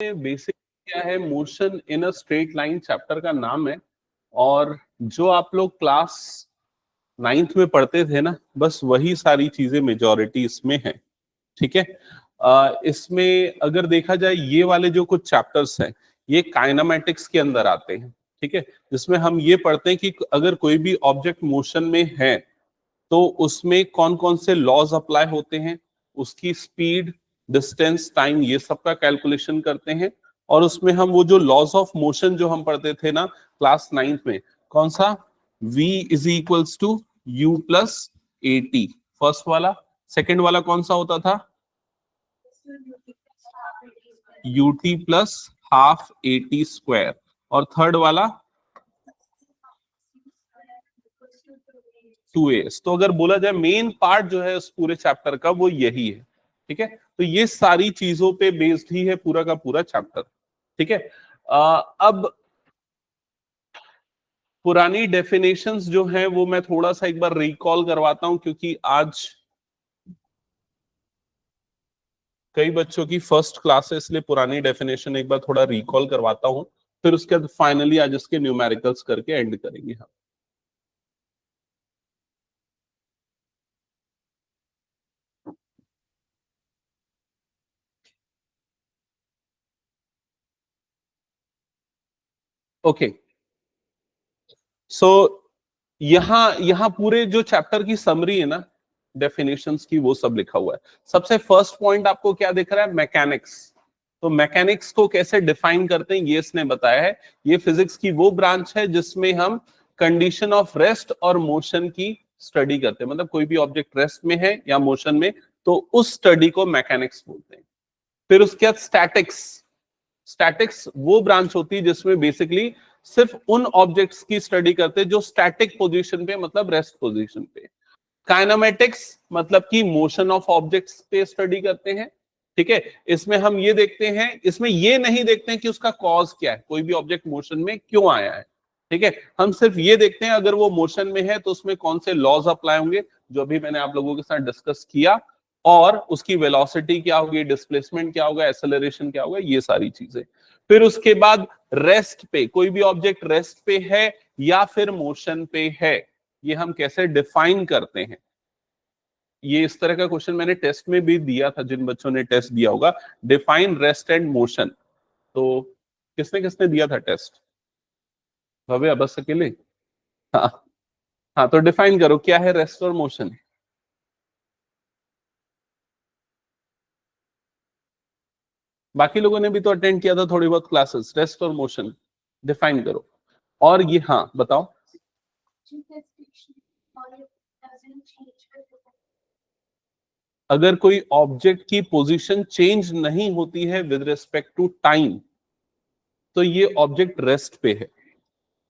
Basic क्या है, motion in a straight line chapter का नाम है। और जो आप लोग क्लास 9th में पढ़ते थे ना, बस वही सारी चीजें मेजॉरिटी इसमें है। ठीक है। इसमें अगर देखा जाए ये वाले जो कुछ चैप्टर्स हैं ये काइनेमेटिक्स के अंदर आते हैं। ठीक है, जिसमें हम ये पढ़ते हैं कि अगर कोई भी ऑब्जेक्ट मोशन में है तो उसमें कौन कौन से लॉज अप्लाई होते हैं, उसकी स्पीड, डिस्टेंस, टाइम, ये सब का कैलकुलेशन करते हैं। और उसमें हम वो जो लॉज ऑफ मोशन जो हम पढ़ते थे ना क्लास 9th में, कौन सा, v is equals to u plus A t, first वाला। सेकेंड वाला कौन सा होता था, ut plus half a t square. और थर्ड वाला 2as। तो अगर बोला जाए मेन पार्ट जो है उस पूरे चैप्टर का वो यही है। ठीक है, तो ये सारी चीजों पे बेस्ड ही है पूरा का पूरा चैप्टर। ठीक है। अब पुरानी डेफिनेशंस जो हैं वो मैं थोड़ा सा एक बार रिकॉल करवाता हूं, क्योंकि आज कई बच्चों की फर्स्ट क्लास है, इसलिए पुरानी डेफिनेशन एक बार थोड़ा रिकॉल करवाता हूं, फिर उसके बाद फाइनली आज इसके न्यूमेरिकल्स करके एंड करेंगे हम। ओके, सो यहां पूरे जो चैप्टर की समरी है ना डेफिनेशंस की, वो सब लिखा हुआ है। सबसे फर्स्ट पॉइंट आपको क्या दिख रहा है, मैकेनिक्स। तो मैकेनिक्स को कैसे डिफाइन करते हैं ये इसने बताया है। ये फिजिक्स की वो ब्रांच है जिसमें हम कंडीशन ऑफ रेस्ट और मोशन की स्टडी करते हैं। मतलब कोई भी ऑब्जेक्ट रेस्ट में है या मोशन में, तो उस स्टडी को मैकेनिक्स बोलते हैं। फिर उसके बाद स्टैटिक्स। स्टैटिक्स वो ब्रांच होती है जिसमें बेसिकली सिर्फ उन ऑब्जेक्ट्स की स्टडी करते हैं जो स्टैटिक पोजीशन पे, मतलब रेस्ट पोजीशन पे। काइनेमेटिक्स मतलब कि मोशन ऑफ ऑब्जेक्ट्स पे स्टडी करते हैं। ठीक है, इसमें हम ये देखते हैं, इसमें ये नहीं देखते हैं कि उसका कॉज क्या है, कोई भी ऑब्जेक्ट मोशन में क्यों आया है। ठीक है, हम सिर्फ ये देखते हैं अगर वो मोशन में है तो उसमें कौन से लॉज अप्लाई होंगे, जो अभी मैंने आप लोगों के साथ डिस्कस किया, और उसकी वेलोसिटी क्या होगी, डिस्प्लेसमेंट क्या होगा, एक्सेलरेशन क्या होगा, ये सारी चीजें। फिर उसके बाद रेस्ट पे, कोई भी ऑब्जेक्ट रेस्ट पे है या फिर मोशन पे है, ये हम कैसे डिफाइन करते हैं। ये इस तरह का क्वेश्चन मैंने टेस्ट में भी दिया था, जिन बच्चों ने टेस्ट दिया होगा, डिफाइन रेस्ट एंड मोशन। तो किसने किसने दिया था टेस्ट, भव्य बस अकेले? हाँ हाँ, तो डिफाइन करो क्या है रेस्ट और मोशन। बाकी लोगों ने भी तो अटेंड किया था थोड़ी बहुत क्लासेस, रेस्ट और मोशन डिफाइन करो। और ये, हाँ बताओ। अगर कोई ऑब्जेक्ट की पोजीशन चेंज नहीं होती है विद रिस्पेक्ट टू टाइम, तो ये ऑब्जेक्ट रेस्ट पे है।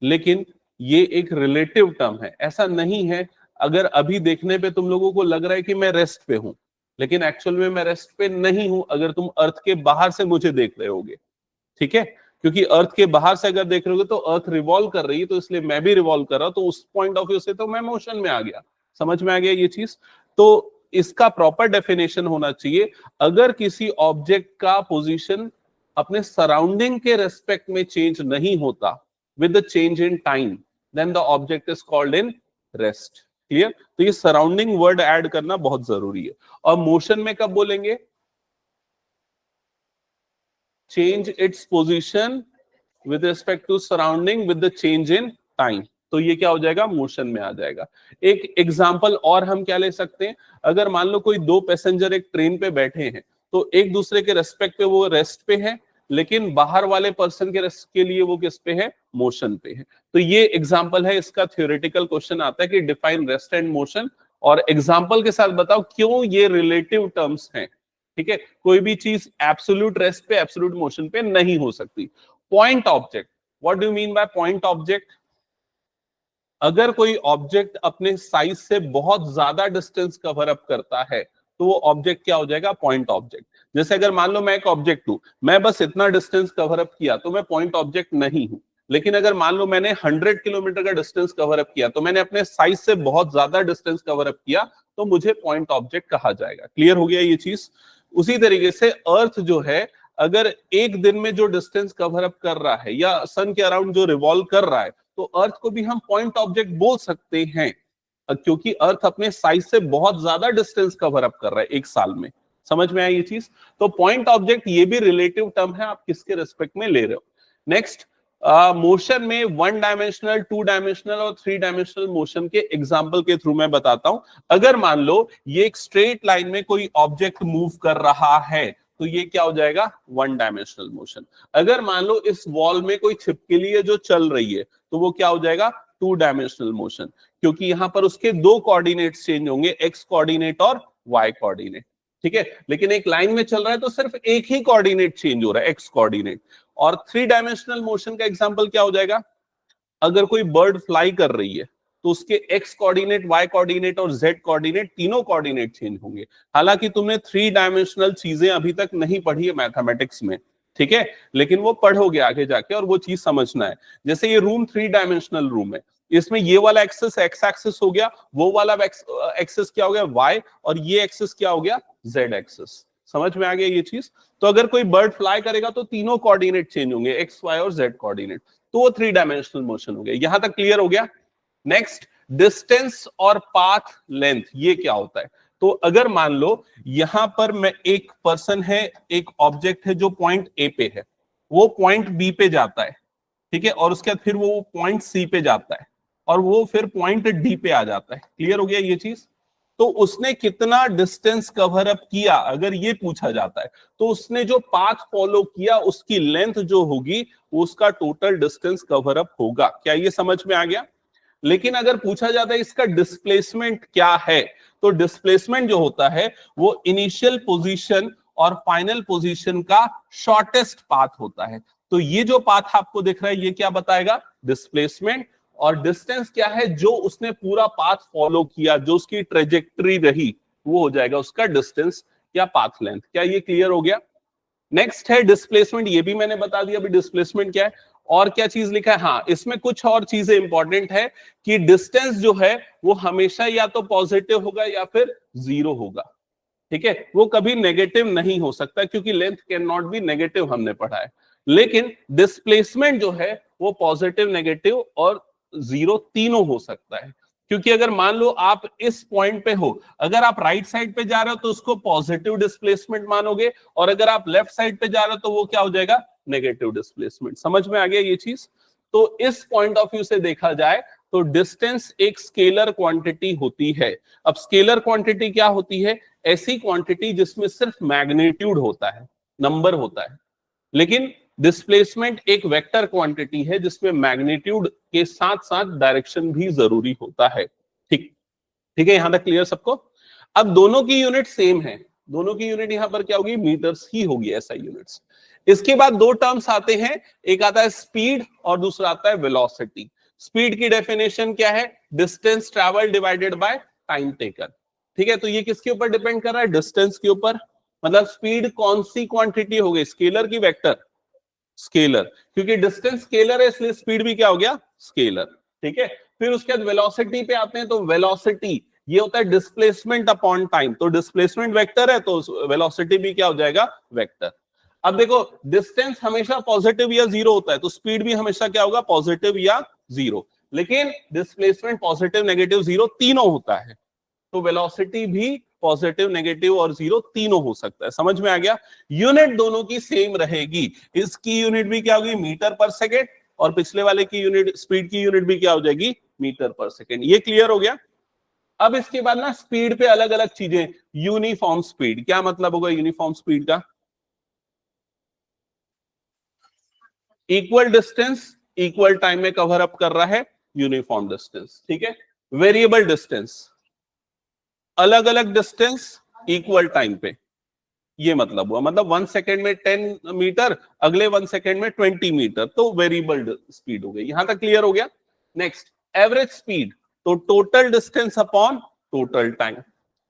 लेकिन ये एक रिलेटिव टर्म है, ऐसा नहीं है अगर अभी देखने पे तुम लोगों को लग रहा है कि मैं रेस्ट पे हूं, लेकिन एक्चुअल में मैं रेस्ट पे नहीं हूं अगर तुम अर्थ के बाहर से मुझे देख रहे होगे। ठीक है, क्योंकि अर्थ के बाहर से अगर देख रहे होगे तो अर्थ रिवॉल्व कर रही है, तो इसलिए मैं भी रिवॉल्व कर रहा हूं, तो उस पॉइंट ऑफ व्यू से तो मैं मोशन में आ गया। समझ में आ गया ये चीज? तो इसका प्रॉपर डेफिनेशन होना चाहिए, अगर किसी ऑब्जेक्ट का पोजीशन अपने सराउंडिंग के रेस्पेक्ट में चेंज नहीं होता with the change in time, then the object is called in rest. Clear? तो ये सराउंडिंग वर्ड ऐड करना बहुत जरूरी है। और मोशन में कब बोलेंगे, change its position with respect to surrounding with the change in time, तो ये क्या हो जाएगा, मोशन में आ जाएगा। एक एग्जांपल और हम क्या ले सकते हैं, अगर मान लो कोई दो पैसेंजर एक ट्रेन पे बैठे हैं, तो एक दूसरे के रेस्पेक्ट पे वो रेस्ट पे है, लेकिन बाहर वाले पर्सन के रेस्ट के लिए वो किस पे है, मोशन पे है। तो ये एग्जांपल है, इसका थ्योरेटिकल क्वेश्चन आता है कि डिफाइन रेस्ट एंड मोशन, और एग्जांपल के साथ बताओ क्यों ये रिलेटिव टर्म्स हैं। ठीक है, कोई भी चीज एब्सोल्यूट रेस्ट पे, एब्सोल्यूट मोशन पे नहीं हो सकती। Point object, what do you mean by point object? अगर कोई ऑब्जेक्ट अपने साइज से बहुत ज्यादा डिस्टेंस कवर अप करता है तो वो ऑब्जेक्ट क्या हो जाएगा, पॉइंट ऑब्जेक्ट। जैसे अगर मान लो मैं एक ऑब्जेक्ट हूं, मैं बस इतना डिस्टेंस कवर अप किया तो मैं पॉइंट ऑब्जेक्ट नहीं हूं। लेकिन अगर मान लो मैंने 100 किलोमीटर का डिस्टेंस कवर अप किया, तो मैंने अपने साइज से बहुत ज्यादा डिस्टेंस कवर अप किया, तो मुझे पॉइंट ऑब्जेक्ट कहा जाएगा। क्लियर हो गया ये चीज? उसी तरीके से अर्थ जो है, अगर एक दिन में जो डिस्टेंस कवर अप कर रहा है या सन के अराउंड जो रिवॉल्व कर रहा है, तो अर्थ को भी हम पॉइंट ऑब्जेक्ट बोल सकते हैं, क्योंकि अर्थ अपने साइज से बहुत ज्यादा डिस्टेंस कवर अप कर रहा है एक साल में। समझ में आई ये चीज? तो पॉइंट ऑब्जेक्ट ये भी रिलेटिव टर्म है, आप किसके रेस्पेक्ट में ले रहे हो। नेक्स्ट, मोशन में 1 डायमेंशनल, 2 डायमेंशनल और 3 डायमेंशनल मोशन के एग्जांपल के थ्रू मैं बताता हूं। अगर मान लो ये एक स्ट्रेट लाइन में कोई ऑब्जेक्ट मूव कर रहा है, तो ये क्या हो जाएगा? 1 डायमेंशनल मोशन। अगर मान लो इस वॉल में कोई छिपकली है जो चल रही है, तो वो क्या हो जाएगा? 2 डायमेंशनल मोशन, क्योंकि यहां पर उसके 2 कोऑर्डिनेट्स चेंज होंगे, एक्स कोऑर्डिनेट और वाई कोऑर्डिनेट। ठीक है, लेकिन एक लाइन में चल रहा है तो सिर्फ एक ही कोऑर्डिनेट चेंज हो रहा है, एक्स कोऑर्डिनेट। और 3 डायमेंशनल मोशन का एग्जांपल क्या हो जाएगा? अगर कोई बर्ड फ्लाई कर रही है, तो उसके एक्स कोऑर्डिनेट, वाई कोऑर्डिनेट और जेड कोऑर्डिनेट, तीनों कोऑर्डिनेट चेंज होंगे। हालांकि तुमने 3 डायमेंशनल चीजें अभी तक नहीं पढ़ी है मैथमेटिक्स में, ठीक है, लेकिन वो पढ़ोगे आगे जाके और वो चीज समझना है। जैसे ये रूम 3 डायमेंशनल रूम है, इसमें ये वाला एक्सिस एक्स एक्सिस हो गया, वो वाला एक्सिस क्या हो गया? वाई, और ये एक्सिस क्या हो गया? Z axis. समझ में आ गया ये चीज? तो अगर कोई बर्ड फ्लाई करेगा तो तीनों कोऑर्डिनेट चेंज होंगे, एक्स वाई और जेड कोऑर्डिनेट, तो वो 3 डायमेंशनल मोशन हो गया। यहां तक क्लियर हो गया? नेक्स्ट, डिस्टेंस और पाथ लेंथ, ये क्या होता है? तो अगर मान लो यहां पर मैं, एक पर्सन है, एक ऑब्जेक्ट है जो पॉइंट ए पे है, वो पॉइंट बी पे जाता है, ठीक है, और उसके बाद फिर वो पॉइंट सी पे जाता है, और वो फिर पॉइंट डी पे आ जाता है। क्लियर हो गया ये चीज? तो उसने कितना डिस्टेंस कवर अप किया, अगर ये पूछा जाता है, तो उसने जो पाथ फॉलो किया उसकी लेंथ जो होगी, वो उसका टोटल डिस्टेंस कवर अप होगा। क्या ये समझ में आ गया? लेकिन अगर पूछा जाता है इसका डिस्प्लेसमेंट क्या है, तो डिस्प्लेसमेंट जो होता है वो इनिशियल पोजीशन और फाइनल पोजीशन का शॉर्टेस्ट पाथ होता है। तो ये जो पाथ आपको दिख रहा है, ये क्या बताएगा? डिस्प्लेसमेंट। और डिस्टेंस क्या है? जो उसने पूरा पाथ फॉलो किया, जो उसकी ट्रेजेक्टरी रही, वो हो जाएगा उसका डिस्टेंस या पाथ लेंथ। क्या ये क्लियर हो गया? नेक्स्ट है डिस्प्लेसमेंट, ये भी मैंने बता दिया अभी डिस्प्लेसमेंट क्या है। और क्या चीज लिखा है? हाँ, इसमें कुछ और चीजें इंपॉर्टेंट है कि डिस्टेंस जो है वो हमेशा या तो पॉजिटिव होगा या फिर जीरो होगा। ठीक है, वो कभी नेगेटिव नहीं हो सकता, क्योंकि length can not be negative, हमने पढ़ा है। लेकिन डिस्प्लेसमेंट जो है वो पॉजिटिव, नेगेटिव और जीरो तीनों हो सकता है। क्योंकि अगर मान लो आप इस पॉइंट पे हो, अगर आप राइट साइड पे जा रहे हो तो उसको पॉजिटिव डिस्प्लेसमेंट मानोगे, और अगर आप लेफ्ट साइड पे जा रहे हो तो वो क्या हो जाएगा? Negative displacement. समझ में आ गया ये चीज? तो इस पॉइंट ऑफ व्यू से देखा जाए तो डिस्टेंस एक स्केलर क्वांटिटी होती है। अब स्केलर क्वांटिटी क्या होती है? ऐसी क्वांटिटी जिसमें सिर्फ मैग्नीट्यूड होता है, नंबर होता है। लेकिन डिस्प्लेसमेंट एक वेक्टर क्वांटिटी है जिसमें मैग्नीट्यूड के साथ साथ डायरेक्शन भी जरूरी होता है। ठीक, ठीक है, यहां तक क्लियर सबको? अब दोनों की यूनिट सेम है, दोनों की यूनिट यहां पर क्या होगी? मीटर्स ही होगी, ऐसा यूनिट्स। इसके बाद दो टर्म्स आते हैं, एक आता है स्पीड और दूसरा आता है वेलोसिटी। स्पीड की डेफिनेशन क्या है? Distance travel divided by time taken. ठीक है, तो ये किसके ऊपर डिपेंड कर रहा है? डिस्टेंस के ऊपर। मतलब स्पीड कौन सी क्वांटिटी हो गई? स्केलर की वेक्टर? स्केलर, क्योंकि डिस्टेंस स्केलर है इसलिए स्पीड भी क्या हो गया? स्केलर। ठीक है, फिर उसके बाद वेलोसिटी पे आते हैं, तो वेलोसिटी ये होता है डिस्प्लेसमेंट अपॉन टाइम। तो डिस्प्लेसमेंट वेक्टर है तो वेलोसिटी भी क्या हो जाएगा? वेक्टर। अब देखो, डिस्टेंस हमेशा पॉजिटिव या जीरो होता है, तो स्पीड भी हमेशा क्या होगा? पॉजिटिव या जीरो। लेकिन डिस्प्लेसमेंट पॉजिटिव, नेगेटिव, जीरो तीनों होता है, तो वेलोसिटी भी पॉजिटिव, नेगेटिव और जीरो तीनों हो सकता है। समझ में आ गया? यूनिट दोनों की सेम रहेगी। इसकी यूनिट भी क्या होगी? मीटर पर सेकेंड, और पिछले वाले की यूनिट, स्पीड की यूनिट भी क्या हो जाएगी? मीटर पर सेकेंड। ये क्लियर हो गया? अब इसके बाद ना स्पीड पे अलग अलग चीजें। यूनिफॉर्म स्पीड, क्या मतलब होगा यूनिफॉर्म स्पीड का? इक्वल डिस्टेंस इक्वल टाइम में कवर अप कर रहा है, यूनिफॉर्म डिस्टेंस। ठीक है, वेरिएबल डिस्टेंस, अलग अलग डिस्टेंस इक्वल टाइम पे, ये मतलब हुआ। मतलब 1 सेकेंड में 10 मीटर, अगले 1 सेकेंड में 20 मीटर, तो वेरिएबल स्पीड हो गई। यहां तक क्लियर हो गया? नेक्स्ट, एवरेज स्पीड, तो total distance upon total time.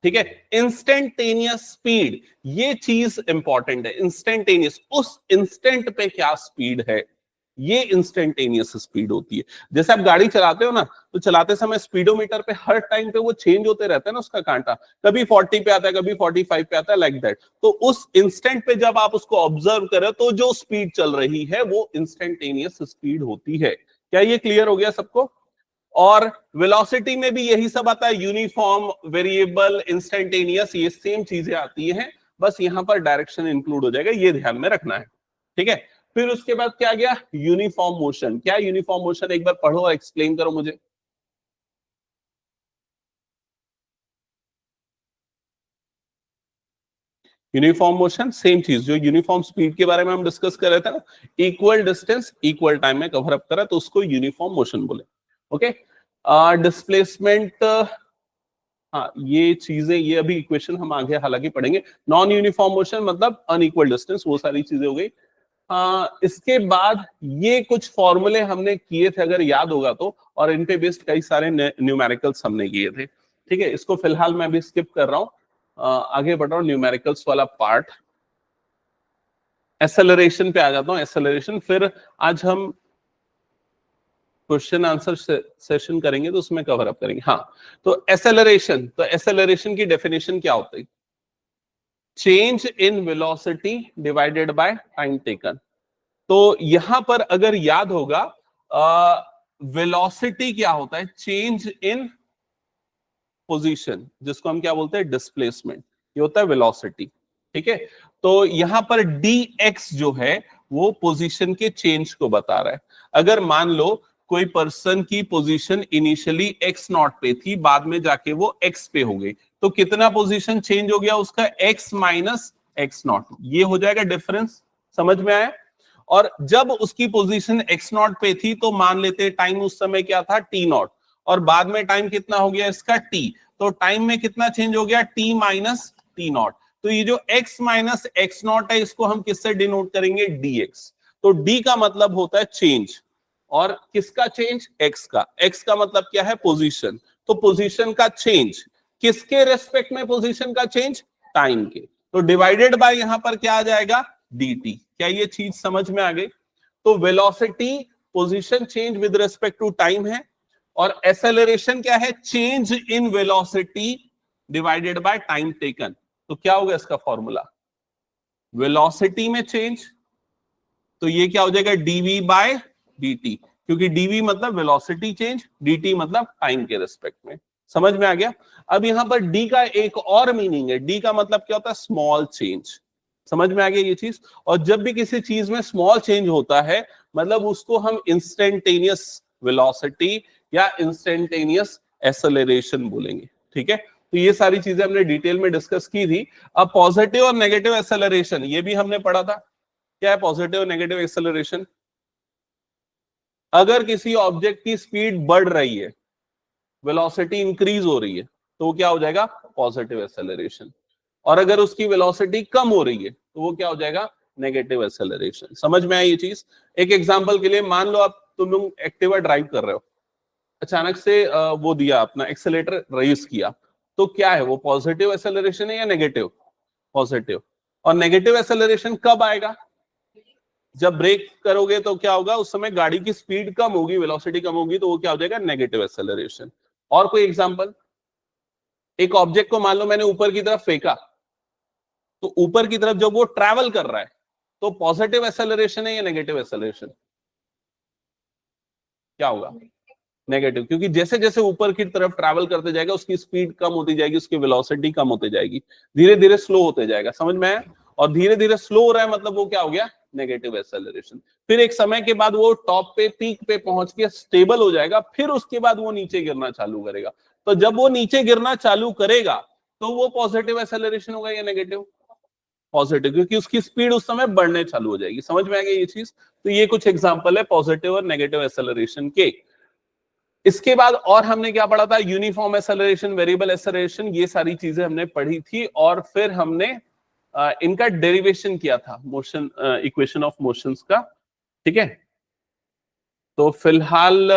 ठीक है, इंस्टेंटेनियस स्पीड, ये चीज इंपॉर्टेंट है। इंस्टेंटेनियस, उस इंस्टेंट पे क्या स्पीड है, ये इंस्टेंटेनियस स्पीड होती है। जैसे आप गाड़ी चलाते हो ना, तो चलाते समय स्पीडोमीटर पे हर टाइम पे वो चेंज होते रहता है ना उसका कांटा, कभी 40 पे आता है, कभी 45 पे आता है, लाइक दैट। तो उस इंस्टेंट पे जब आप उसको ऑब्जर्व करें तो जो स्पीड चल रही है वो इंस्टेंटेनियस स्पीड होती है। क्या ये क्लियर हो गया सबको? और वेलोसिटी में भी यही सब आता है, यूनिफॉर्म, वेरिएबल, इंस्टेंटेनियस, ये सेम चीजें आती हैं, बस यहां पर डायरेक्शन इंक्लूड हो जाएगा, ये ध्यान में रखना है। ठीक है, फिर उसके बाद क्या गया? Uniform motion. क्या यूनिफॉर्म मोशन, एक बार पढ़ो और एक्सप्लेन करो मुझे। यूनिफॉर्म मोशन सेम चीज जो यूनिफॉर्म स्पीड के बारे में हम डिस्कस कर रहे थे ना, इक्वल डिस्टेंस इक्वल टाइम में कवर अप करा, तो उसको यूनिफॉर्म मोशन बोले। ओके, डिस्प्लेसमेंट, हाँ ये चीजें, ये अभी इक्वेशन हम आगे हालांकि पढ़ेंगे। नॉन यूनिफॉर्म मोशन मतलब अनइक्वल डिस्टेंस, वो सारी चीजें हो गई। इसके बाद ये कुछ फॉर्मूले हमने किए थे अगर याद होगा तो, और इन पे बेस्ड कई सारे न्यूमेरिकल्स हमने किए थे। ठीक है, इसको फिलहाल मैं अभी स्किप कर रहा हूं, आगे बढ़ रहा हूं, न्यूमेरिकल्स वाला पार्ट। एक्सेलरेशन पे आ जाता हूं, एक्सेलरेशन फिर आज हम क्वेश्चन आंसर सेशन करेंगे तो उसमें कवर अप करेंगे। हाँ, तो एक्सेलरेशन, तो एक्सेलरेशन की डेफिनेशन क्या होती है? Change in velocity divided by time taken. तो यहां पर अगर याद होगा, वेलोसिटी क्या होता है? चेंज इन पोजीशन, जिसको हम क्या बोलते हैं? डिस्प्लेसमेंट, ये होता है वेलोसिटी। ठीक है, तो यहां पर dx जो है वो पोजीशन के चेंज को बता रहा है। अगर मान लो कोई पर्सन की पोजीशन इनिशियली x नॉट पे थी, बाद में जाके वो x पे हो गई, तो कितना पोजीशन चेंज हो गया उसका? x माइनस एक्स नॉट, ये हो जाएगा डिफरेंस। समझ में आया? और जब उसकी पोजीशन x नॉट पे थी तो मान लेते टाइम उस समय क्या था? t नॉट, और बाद में टाइम कितना हो गया इसका? t, तो टाइम में कितना चेंज हो गया? t minus T not. तो ये जो x माइनस एक्स नॉट है, इसको हम किससे डिनोट करेंगे? dx। तो d का मतलब होता है चेंज, और किसका चेंज? x का। x का मतलब क्या है? पोजीशन। तो पोजीशन का चेंज, किसके रेस्पेक्ट में पोजीशन का चेंज? टाइम के। तो डिवाइडेड बाय यहां पर क्या आ जाएगा? dt। क्या ये चीज समझ में आ गई? तो velocity position change with respect to time है, और एक्सेलरेशन क्या है? Change in velocity divided by time taken. तो क्या होगा इसका फॉर्मूला? वेलोसिटी में चेंज, तो ये क्या हो जाएगा? dv बाय dt, क्योंकि dv मतलब वेलोसिटी चेंज, dt मतलब टाइम के रेस्पेक्ट में। समझ में आ गया? अब यहां पर d का एक और मीनिंग है, d का मतलब क्या होता है? Small change. समझ में आ गया ये चीज? और जब भी किसी चीज में स्मॉल चेंज होता है, मतलब उसको हम इंस्टेंटेनियस वेलोसिटी या इंस्टेंटेनियस एक्सेलरेशन बोलेंगे। ठीक है, तो ये सारी चीजें हमने डिटेल में डिस्कस की थी। अब पॉजिटिव और नेगेटिव एक्सेलरेशन, ये भी हमने पढ़ा था। क्या है पॉजिटिव और नेगेटिव एक्सेलरेशन? अगर किसी ऑब्जेक्ट की स्पीड बढ़ रही है, वेलोसिटी इंक्रीज हो रही है, तो वो क्या हो जाएगा? Positive acceleration. और अगर उसकी वेलोसिटी कम हो रही है, तो वो क्या हो जाएगा? Negative acceleration. समझ में आई ये चीज? एक एग्जांपल के लिए, मान लो आप तुम लोग एक्टिवा ड्राइव कर रहे हो, अचानक से वो दिया अपना एक्सेलेरेटर रेज किया, तो क्या है वो? पॉजिटिव एक्सेलरेशन है या नेगेटिव? पॉजिटिव। और नेगेटिव एक्सेलरेशन कब आएगा? जब ब्रेक करोगे तो क्या होगा? उस समय गाड़ी की स्पीड कम होगी, वेलोसिटी कम होगी, तो वो क्या हो जाएगा? Negative acceleration. और कोई एग्जांपल? एक ऑब्जेक्ट को मान लो मैंने ऊपर की तरफ फेंका, तो ऊपर की तरफ जब वो ट्रैवल कर रहा है, तो पॉजिटिव एक्सेलरेशन है या नेगेटिव एक्सेलरेशन? क्या होगा? नेगेटिव, क्योंकि जैसे जैसे ऊपर की तरफ ट्रैवल करते जाएगा उसकी स्पीड कम होती जाएगी, उसकी वेलोसिटी कम होती जाएगी, धीरे धीरे स्लो होते जाएगा। समझ में आया? और धीरे धीरे स्लो हो रहा है मतलब वो क्या हो गया? Negative acceleration. फिर एक समय के बाद वो टॉप पे, पीक पे पहुंच के स्टेबल हो जाएगा, फिर उसके बाद वो नीचे गिरना चालू करेगा। तो जब वो नीचे गिरना चालू करेगा तो वो पॉजिटिव एक्सेलरेशन होगा या नेगेटिव? पॉजिटिव, क्योंकि उसकी स्पीड उस समय बढ़ने चालू हो जाएगी। समझ में आ गई ये चीज? तो ये कुछ एग्जांपल है पॉजिटिव और नेगेटिव एक्सेलरेशन के। इसके बाद और हमने क्या पढ़ा था? यूनिफॉर्म एक्सेलरेशन, वेरिएबल एक्सेलरेशन, ये सारी चीजें हमने पढ़ी थी। और फिर हमने इनका डेरिवेशन किया था, मोशन इक्वेशन ऑफ मोशंस का। ठीक है, तो फिलहाल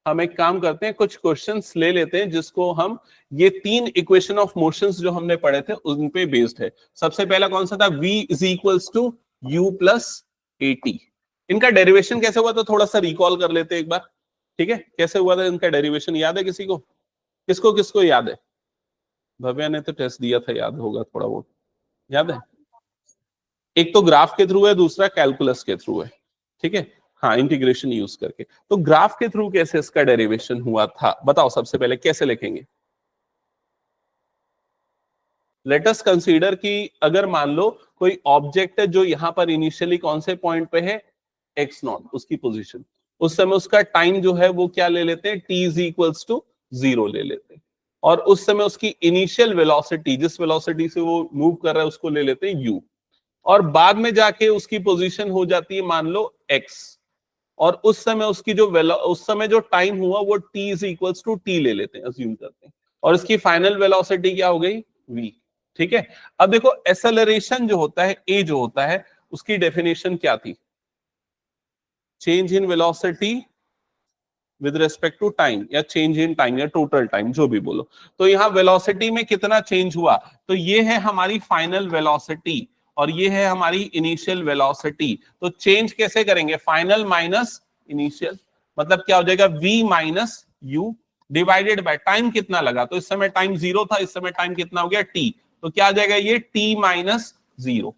हम एक काम करते हैं, कुछ क्वेश्चंस ले लेते हैं जिसको हम, ये तीन इक्वेशन ऑफ मोशंस जो हमने पढ़े थे उन पे बेस्ड है। सबसे पहला कौन सा था? v is equals to u plus at। इनका डेरिवेशन कैसे हुआ, तो थोड़ा सा रिकॉल कर लेते एक बार, ठीक है। कैसे हुआ था इनका डेरिवेशन, याद है किसी को? किसको किसको याद है? भव्या ने तो टेस्ट दिया था, याद होगा थोड़ा बहुत, याद है? एक तो ग्राफ के थ्रू है, दूसरा कैलकुलस के थ्रू है, ठीक है। हाँ, इंटीग्रेशन यूज करके। तो ग्राफ के थ्रू कैसे इसका डेरिवेशन हुआ था, बताओ सबसे पहले कैसे लिखेंगे? लेट अस कंसीडर कि अगर मान लो कोई ऑब्जेक्ट है जो यहां पर इनिशियली कौन से पॉइंट पे है, एक्स नॉट, उसकी पोजीशन, उस समय उसका टाइम जो है वो क्या ले लेते हैं, t इज इक्वल्स टू 0 ले लेते हैं, और उस समय उसकी इनिशियल वेलोसिटी, जिस वेलोसिटी से वो मूव कर रहा है, उसको ले लेते हैं u, और बाद में जाके उसकी पोजीशन हो जाती है मान लो x, और उस समय उसकी जो उस समय जो टाइम हुआ वो t is equals to t ले लेते हैं, अज्यूम करते हैं, और इसकी फाइनल वेलोसिटी क्या हो गई, v, ठीक है। अब देखो एक्सेलरेशन जो होता है, a जो होता है, उसकी डेफिनेशन क्या थी, change in velocity with respect to time, या चेंज इन टाइम, या टोटल टाइम, जो भी बोलो। तो यहाँ वेलोसिटी में कितना चेंज हुआ, तो ये है हमारी फाइनल वेलोसिटी, और ये है हमारी इनिशियल वेलोसिटी। तो चेंज कैसे करेंगे, फाइनल माइनस इनिशियल, मतलब क्या हो जाएगा, v minus u divided by time कितना लगा, तो इस समय टाइम 0 था, इस समय टाइम कितना हो गया t, तो क्या आ जाएगा ये t माइनस 0।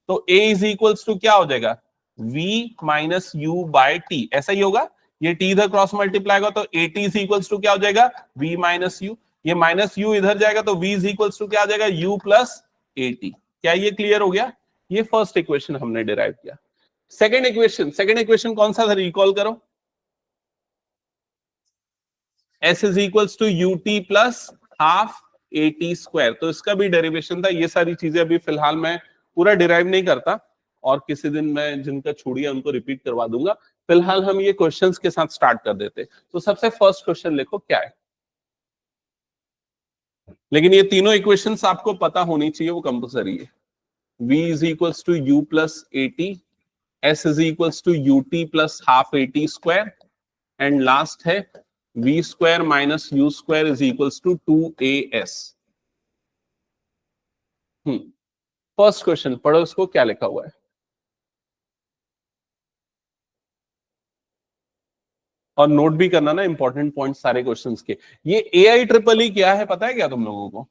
तो a इज इक्वल्स टू क्या हो जाएगा, v minus u by t, ऐसा ही होगा। ये t इधर क्रॉस मल्टीप्लाई होगा तो at इज इक्वल्स टू क्या हो जाएगा, v माइनस u, ये माइनस u इधर जाएगा तो v इज इक्वल्स टू क्या आ जाएगा, u प्लस at। क्या ये क्लियर हो गया? ये फर्स्ट इक्वेशन हमने डिराइव किया। सेकंड इक्वेशन कौन सा था, रिकॉल करो, s is equals to ut plus half at square. तो इसका भी डेरिवेशन था। ये सारी चीजें अभी फिलहाल मैं पूरा डिराइव नहीं करता, और किसी दिन मैं जिनका छोड़िए उनको रिपीट करवा दूंगा। फिलहाल हम ये क्वेश्चंस के साथ स्टार्ट कर देते। तो सबसे फर्स्ट क्वेश्चन लिखो क्या है, लेकिन ये तीनों इक्वेशंस आपको पता होनी चाहिए, वो कंपल्सरी है। v is equals to u plus at, s is equals to ut plus half at square, and last है v square minus u square is equals to 2as। First question पढ़ो, इसको क्या लिखा हुआ है। और नोट भी करना ना इंपॉर्टेंट पॉइंट सारे क्वेश्चंस के। ये AIEEE क्या है पता है क्या तुम लोगों को?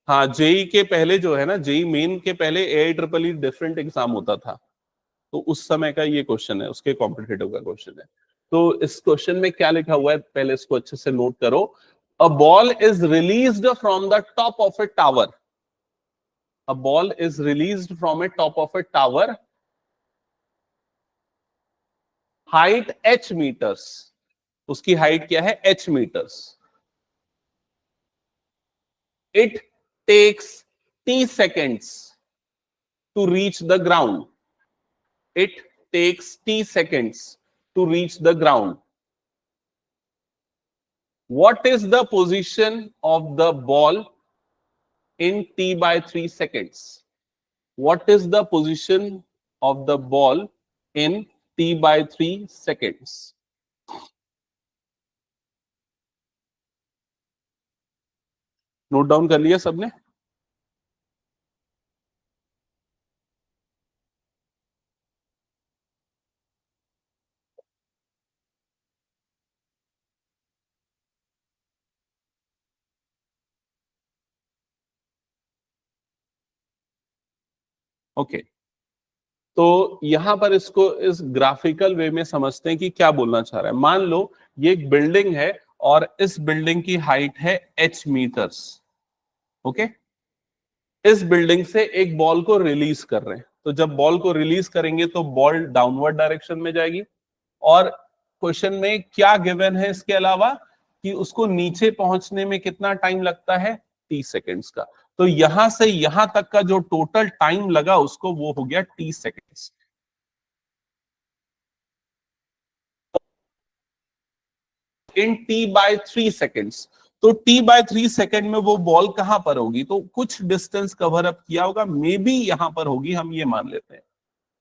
हाँ, जेई के पहले जो है ना, जेई मेन के पहले AIEEE डिफरेंट एग्जाम होता था, तो उस समय का ये क्वेश्चन है, उसके कॉम्पिटिटिव का क्वेश्चन है। तो इस क्वेश्चन में क्या लिखा हुआ है, पहले इसको अच्छे से नोट करो। A ball is released from the top of a tower, a ball is released from a top of a tower, height h metres, उसकी हाइट क्या है, h metres. It takes t seconds to reach the ground. It takes t seconds to reach the ground. What is the position of the ball in t by 3 seconds? What is the position of the ball in t by 3 seconds? Note down कर लिया सबने? Okay, तो यहां पर इसको इस graphical वे में समझते हैं कि क्या बोलना चाह रहा है। मान लो ये एक बिल्डिंग है, और इस बिल्डिंग की हाइट है h मीटर्स, ओके। इस बिल्डिंग से एक बॉल को रिलीज कर रहे हैं, तो जब बॉल को रिलीज करेंगे तो बॉल डाउनवर्ड डायरेक्शन में जाएगी। और क्वेश्चन में क्या गिवन है इसके अलावा, कि उसको नीचे पहुंचने में कितना टाइम लगता है, 30 सेकेंड्स का। तो यहां से यहां तक का जो टोटल टाइम लगा उसको, वो हो गया 30 सेकेंड्स। इन t बाय 3 सेकेंड्स, तो t बाय 3 सेकेंड में वो बॉल कहां पर होगी, तो कुछ डिस्टेंस कवर अप किया होगा, मे बी यहां पर होगी, हम ये मान लेते हैं।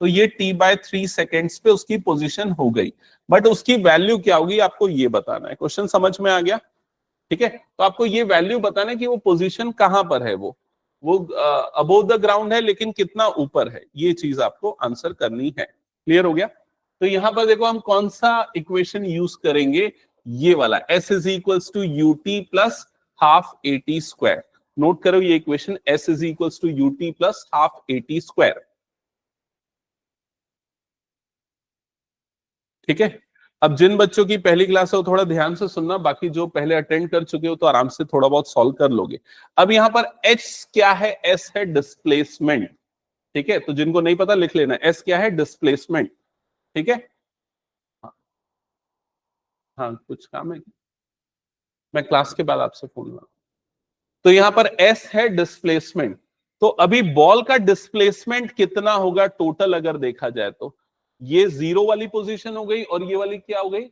तो ये t बाय 3 सेकेंड्स पे उसकी पोजीशन हो गई, बट उसकी वैल्यू क्या होगी आपको ये बताना है। क्वेश्चन समझ में आ गया? ठीक है, तो आपको ये वैल्यू बताना है कि वो पोजीशन कहां पर है, वो वो अबोव द ग्राउंड है लेकिन कितना ऊपर है, ये चीज आपको आंसर करनी है। क्लियर हो गया? तो यहां पर देखो हम कौन सा इक्वेशन यूज करेंगे, ये वाला, s is equals to ut plus half at square. Note करो ये equation, s is equals to ut plus half at square. ठीक है, अब जिन बच्चों की पहली क्लास है वो थोड़ा ध्यान से सुनना, बाकी जो पहले अटेंड कर चुके हो तो आराम से थोड़ा बहुत सॉल्व कर लोगे। अब यहां पर h क्या है, s है डिस्प्लेसमेंट। ठीक है, तो जिनको नहीं पता लिख लेना, s क्या है, डिस्प्लेसमेंट। ठीक है, हाँ कुछ काम है, मैं क्लास के बाद आपसे फोन लूंगा। तो यहां पर s है डिस्प्लेसमेंट, तो अभी बॉल का डिस्प्लेसमेंट कितना होगा टोटल अगर देखा जाए तो, ये जीरो वाली पोजीशन हो गई और ये वाली क्या हो गई,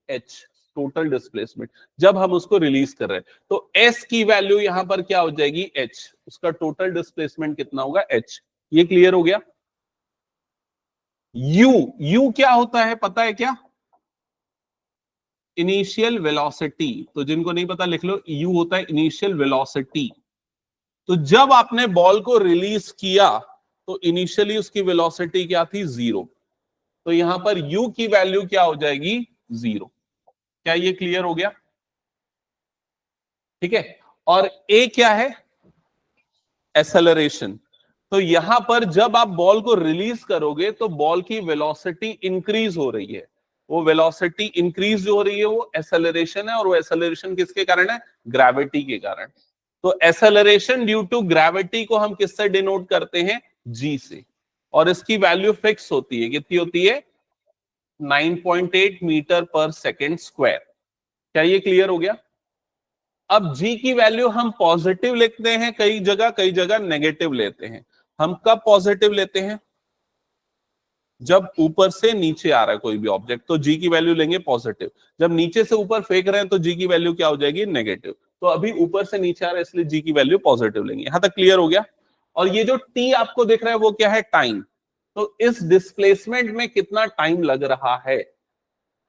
h, टोटल डिस्प्लेसमेंट जब हम उसको रिलीज कर रहे हैं। तो s की वैल्यू यहां पर क्या हो जाएगी, h, उसका टोटल डिस्प्लेसमेंट कितना होगा, h। ये क्लियर हो गया? u क्या होता है पता है क्या, इनिशियल वेलोसिटी। तो जिनको नहीं पता लिख लो, u होता है इनिशियल वेलोसिटी। तो जब आपने बॉल को रिलीज किया तो इनिशियली उसकी वेलोसिटी क्या थी, 0। तो यहां पर u की वैल्यू क्या हो जाएगी, 0। क्या ये क्लियर हो गया? ठीक है, और a क्या है, एक्सेलरेशन। तो यहां पर जब आप बॉल को रिलीज करोगे तो बॉल की वेलोसिटी इंक्रीज हो रही है, वो वेलोसिटी इंक्रीज जो हो रही है वो एक्सेलरेशन है, और वो एक्सेलरेशन किसके कारण है, ग्रेविटी के कारण। तो एक्सेलरेशन ड्यू टू ग्रेविटी को हम किससे डिनोट करते हैं, g से, और इसकी वैल्यू फिक्स होती है, कितनी होती है, 9.8 मीटर पर सेकेंड स्क्वायर। क्या ये क्लियर हो गया? अब g की वैल्यू हम पॉजिटिव लिखते हैं कई जगह नेगेटिव लेते हैं। हम कब पॉजिटिव लेते हैं, जब ऊपर से नीचे आ रहा है कोई भी ऑब्जेक्ट तो g की वैल्यू लेंगे पॉजिटिव, जब नीचे से ऊपर फेंक रहे हैं तो g की वैल्यू क्या हो जाएगी, नेगेटिव। तो अभी ऊपर से नीचे आ रहा है इसलिए g की वैल्यू पॉजिटिव लेंगे। यहां तक क्लियर हो गया? और ये जो t आपको दिख रहा है वो क्या है, टाइम। तो इस डिस्प्लेसमेंट में कितना टाइम लग रहा है,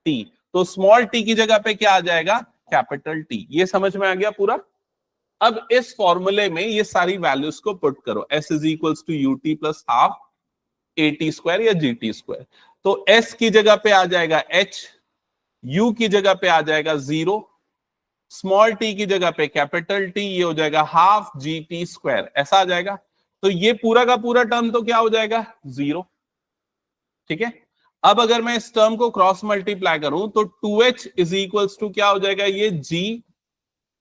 t, तो स्मॉल t की जगह पे क्या आ जाएगा, कैपिटल T। ये समझ में आ गया पूरा? अब इस फॉर्मूले में ये सारी वैल्यूज को पुट करो, s is equals to ut plus half at square या जीटी स्क्वायर। तो s की जगह पे आ जाएगा h, u की जगह पे आ जाएगा 0, स्मॉल t की जगह पे कैपिटल T, ये हो जाएगा हाफ जीटी स्क्वायर, ऐसा आ जाएगा। तो ये पूरा का पूरा टर्म तो क्या हो जाएगा, 0। ठीक है, अब अगर मैं इस टर्म को क्रॉस मल्टीप्लाई करूं तो 2h इज इक्वल्स टू क्या हो जाएगा, ये जी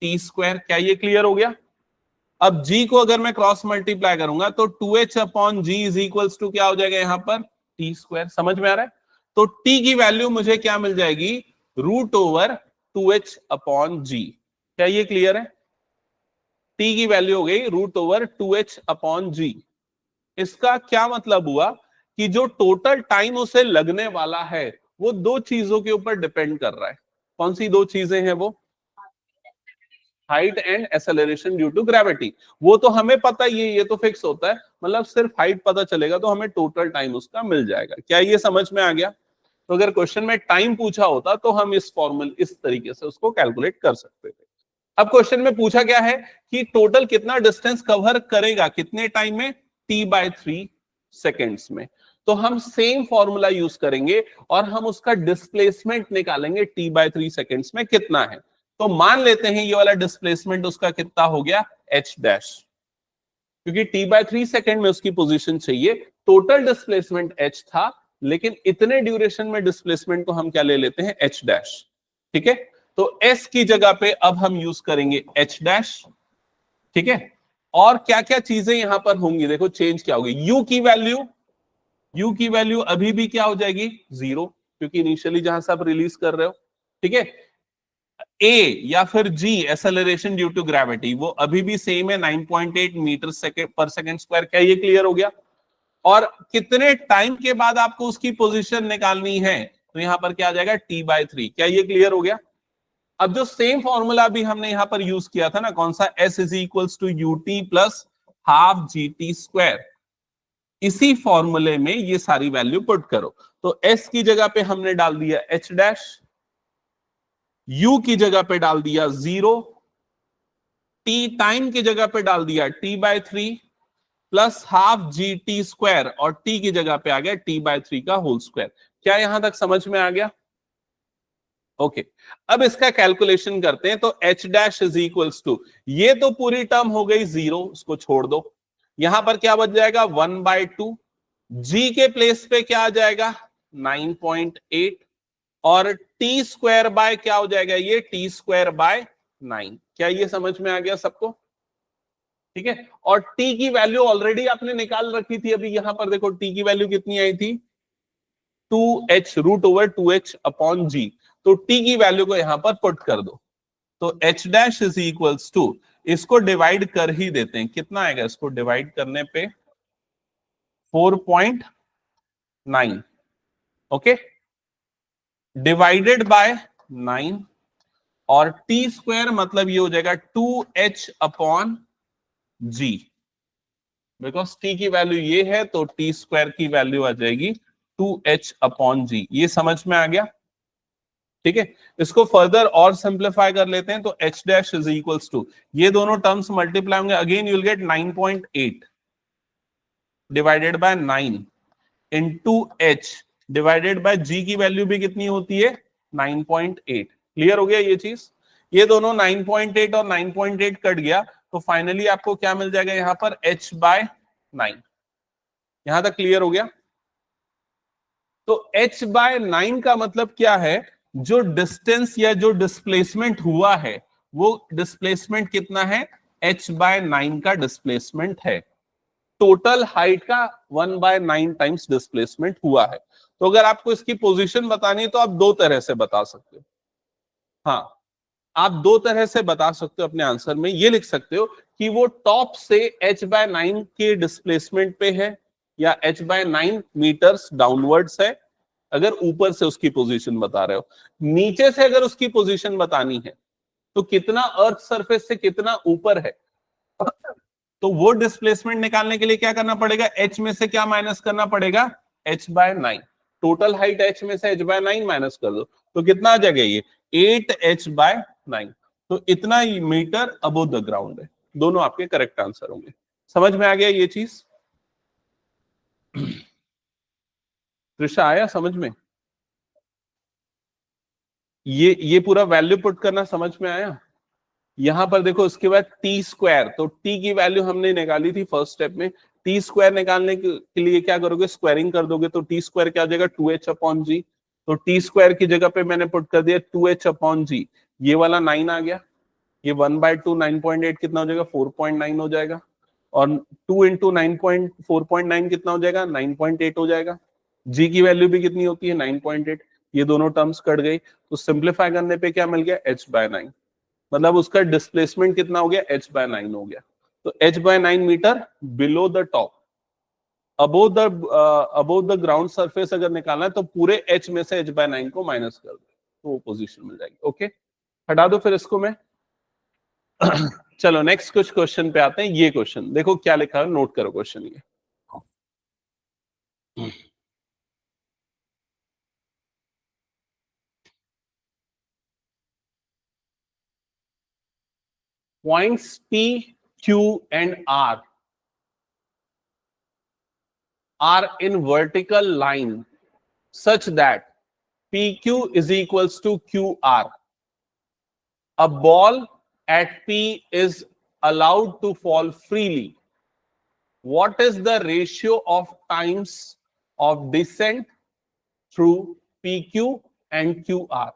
टी स्क्वायर। क्या ये क्लियर हो गया? अब g को अगर मैं क्रॉस मल्टीप्लाई करूंगा तो 2h upon g is equals to क्या हो जाएगा, यहां पर टी स्क्वायर। समझ में आ रहा है? तो t की वैल्यू मुझे क्या मिल जाएगी, रूट ओवर 2h अपॉन जी। क्या ये क्लियर है? t की वैल्यू हो गई रूट ओवर 2h अपॉन जी। इसका क्या मतलब हुआ कि जो टोटल टाइम उसे लगने वाला है वो दो चीजों के ऊपर डिपेंड कर रहा है। कौन सी दो चीजें हैं वो, height and acceleration due to gravity. वो तो हमें पता ही है, ये तो फिक्स होता है, मतलब सिर्फ हाइट पता चलेगा तो हमें टोटल टाइम उसका मिल जाएगा। क्या ये समझ में आ गया? तो अगर क्वेश्चन में टाइम पूछा होता तो हम इस फॉर्मूल इस तरीके से उसको कैलकुलेट कर सकते थे। अब क्वेश्चन में पूछा क्या है कि टोटल कितना डिस्टेंस कवर करेगा कितने टाइम में, t/3 सेकेंड्स में। तो हम सेम फॉर्मूला यूज करेंगे और हम उसका डिस्प्लेसमेंट निकालेंगे t/3 सेकेंड्स में कितना है। तो मान लेते हैं ये वाला डिस्प्लेसमेंट उसका कितना हो गया, h डैश, क्योंकि t/3 सेकेंड में उसकी पोजीशन चाहिए। टोटल डिस्प्लेसमेंट h था लेकिन इतने ड्यूरेशन में डिस्प्लेसमेंट को हम क्या ले लेते हैं, h डैश। ठीक है, तो s की जगह पे अब हम यूज करेंगे h डैश। ठीक है, और क्या क्या चीजें यहां पर होंगी, देखो चेंज क्या होगी, u की वैल्यू अभी भी क्या हो जाएगी, 0, क्योंकि इनिशियली जहां से आप रिलीज कर रहे हो। ठीक है, a या फिर g acceleration due to gravity वो अभी भी सेम है, 9.8 मीटर पर सेकेंड स्क्वायर। क्या ये क्लियर हो गया? और कितने टाइम के बाद आपको उसकी पोजीशन निकालनी है, तो यहां पर क्या आ जाएगा, t/3। क्या ये क्लियर हो गया? अब जो सेम फॉर्मूला भी हमने यहां पर यूज किया था ना, कौन सा, s is equals to ut plus half g t square, इसी फॉर्मूले में ये सारी वैल्यू पुट करो। तो s की जगह पे हमने डाल दिया h डैश, u की जगह पे डाल दिया 0, टी टाइम की जगह पे डाल दिया t/3 plus half g t square, और t की जगह पे आ गया t/3 का होल स्क्वायर। क्या यहां तक समझ में आ गया? ओके अब इसका कैलकुलेशन करते हैं। तो h dash is equals to, ये तो पूरी टर्म हो गई 0, उसको छोड़ दो। यहां पर क्या बच जाएगा 1/2, g के प्लेस पे क्या आ जाएगा 9.8, और टी स्क्वायर बाय क्या हो जाएगा, ये टी स्क्वायर बाय 9। क्या ये समझ में आ गया सबको? ठीक है, और t की वैल्यू ऑलरेडी आपने निकाल रखी थी। अभी यहां पर देखो t की वैल्यू कितनी आई थी, 2h root over 2h upon जी। तो t की वैल्यू को यहां पर पुट कर दो, तो h dash is equals to, इसको डिवाइड कर ही देते हैं, कितना आएगा इसको डिवाइड करने पे 4.9, ओके, डिवाइडेड बाय 9, और टी स्क्वायर मतलब ये हो जाएगा 2h upon g, because t की वैल्यू ये है तो टी स्क्वायर की वैल्यू आ जाएगी 2h अपॉन जी। ये समझ में आ गया? ठीक है, इसको फर्दर और सिंप्लीफाई कर लेते हैं। तो h dash is equals to, ये दोनों टर्म्स मल्टीप्लाई होंगे, again you will get 9.8 divided by 9 into h divided by g की वैल्यू भी कितनी होती है 9.8। क्लियर हो गया ये चीज? ये दोनों 9.8 और 9.8 कट गया, तो फाइनली आपको क्या मिल जाएगा यहां पर h/9। यहां तक क्लियर हो गया? तो h/9 का मतलब क्या है, जो डिस्टेंस या जो डिस्प्लेसमेंट हुआ है, वो डिस्प्लेसमेंट कितना है, h/9 का डिस्प्लेसमेंट है। टोटल हाइट का 1/9 टाइम्स डिस्प्लेसमेंट हुआ है। तो अगर आपको इसकी पोजीशन बतानी है तो आप दो तरह से बता सकते हो। हाँ, आप दो तरह से बता सकते हो अपने आंसर में। ये लिख सकते हो कि वो टॉप से h/9 के डिस्प्लेसमेंट पे है, या h/9 मीटर्स डाउनवर्ड्स है, अगर ऊपर से उसकी पोजीशन बता रहे हो। नीचे से अगर उसकी पोजीशन बतानी है तो कितना अर्थ सरफेस से कितना ऊपर है, तो वो डिस्प्लेसमेंट निकालने के लिए क्या करना पड़ेगा, h में से क्या माइनस करना पड़ेगा, h/9। टोटल हाइट h में से h/9 माइनस कर दो, तो कितना आ जाएगा ये 8h/9। तो इतना मीटर अबोव द ग्राउंड है। दोनों आपके करेक्ट आंसर होंगे। समझ में आ गया ये चीज? त्रिषा आया समझ में? ये पूरा वैल्यू पुट करना समझ में आया? यहां पर देखो, उसके बाद टी स्क्वायर, तो टी की वैल्यू हमने निकाली थी फर्स्ट स्टेप में। टी स्क्वायर निकालने के लिए क्या करोगे, स्क्वायरिंग कर दोगे, तो टी स्क्वायर क्या हो जाएगा 2h अपॉन जी। तो टी स्क्वायर की जगह पे मैंने पुट कर दिया 2h अपॉन जी, ये वाला 9 आ गया, ये 1/2 9.8 कितना हो जाएगा 4.9 हो जाएगा, और 2 इंटू 4.9 कितना हो जाएगा 9.8 हो जाएगा। जी की वैल्यू भी कितनी होती है 9.8। ये दोनों टर्म्स कट गई, तो सिंप्लीफाई करने पे क्या मिल गया h/9, मतलब उसका डिस्प्लेसमेंट कितना हो गया h/9 हो गया। तो h/9 metre below the top, above the ground surface अगर निकालना है तो पूरे h में से h/9 को माइनस कर दो, तो वो पोजीशन मिल जाएगी। ओके, हटा दो फिर इसको मैं। चलो नेक्स्ट कुछ क्वेश्चन पे आते हैं। ये क्वेश्चन देखो क्या लिखा है, नोट करो क्वेश्चन ये। Points P, Q, and R are in vertical line such that PQ is equals to QR. A ball at P is allowed to fall freely. What is the ratio of times of descent through PQ and QR?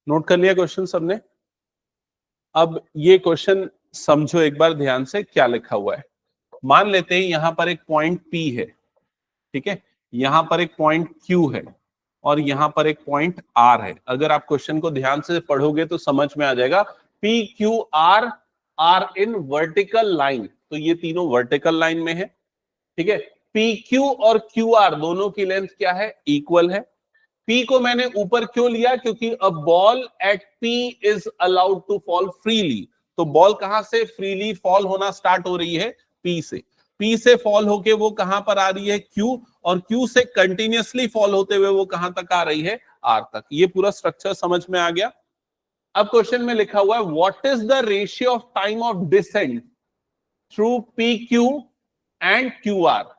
Note कर लिया question सबने? अब ये question समझो एक बार ध्यान से, क्या लिखा हुआ है। मान लेते हैं यहां पर एक पॉइंट P है, ठीक है, यहां पर एक पॉइंट Q है, और यहां पर एक पॉइंट R है। अगर आप क्वेश्चन को ध्यान से पढ़ोगे तो समझ में आ जाएगा, P Q R are in vertical line. तो ये तीनों वर्टिकल लाइन में है, ठीक है। पी क्यू और क्यू आर दोनों की लेंथ क्या है, इक्वल है। पी को मैंने ऊपर क्यों लिया, क्योंकि a ball at P is allowed to fall freely. तो बॉल कहां से फ्रीली फॉल होना स्टार्ट हो रही है, पी से। पी से फॉल होके वो कहां पर आ रही है, क्यू, और क्यू से कंटिन्यूअसली फॉल होते हुए वो कहां तक आ रही है, आर तक। ये पूरा स्ट्रक्चर समझ में आ गया। अब क्वेश्चन में लिखा हुआ है what is the ratio of time of descent through P Q and Q R.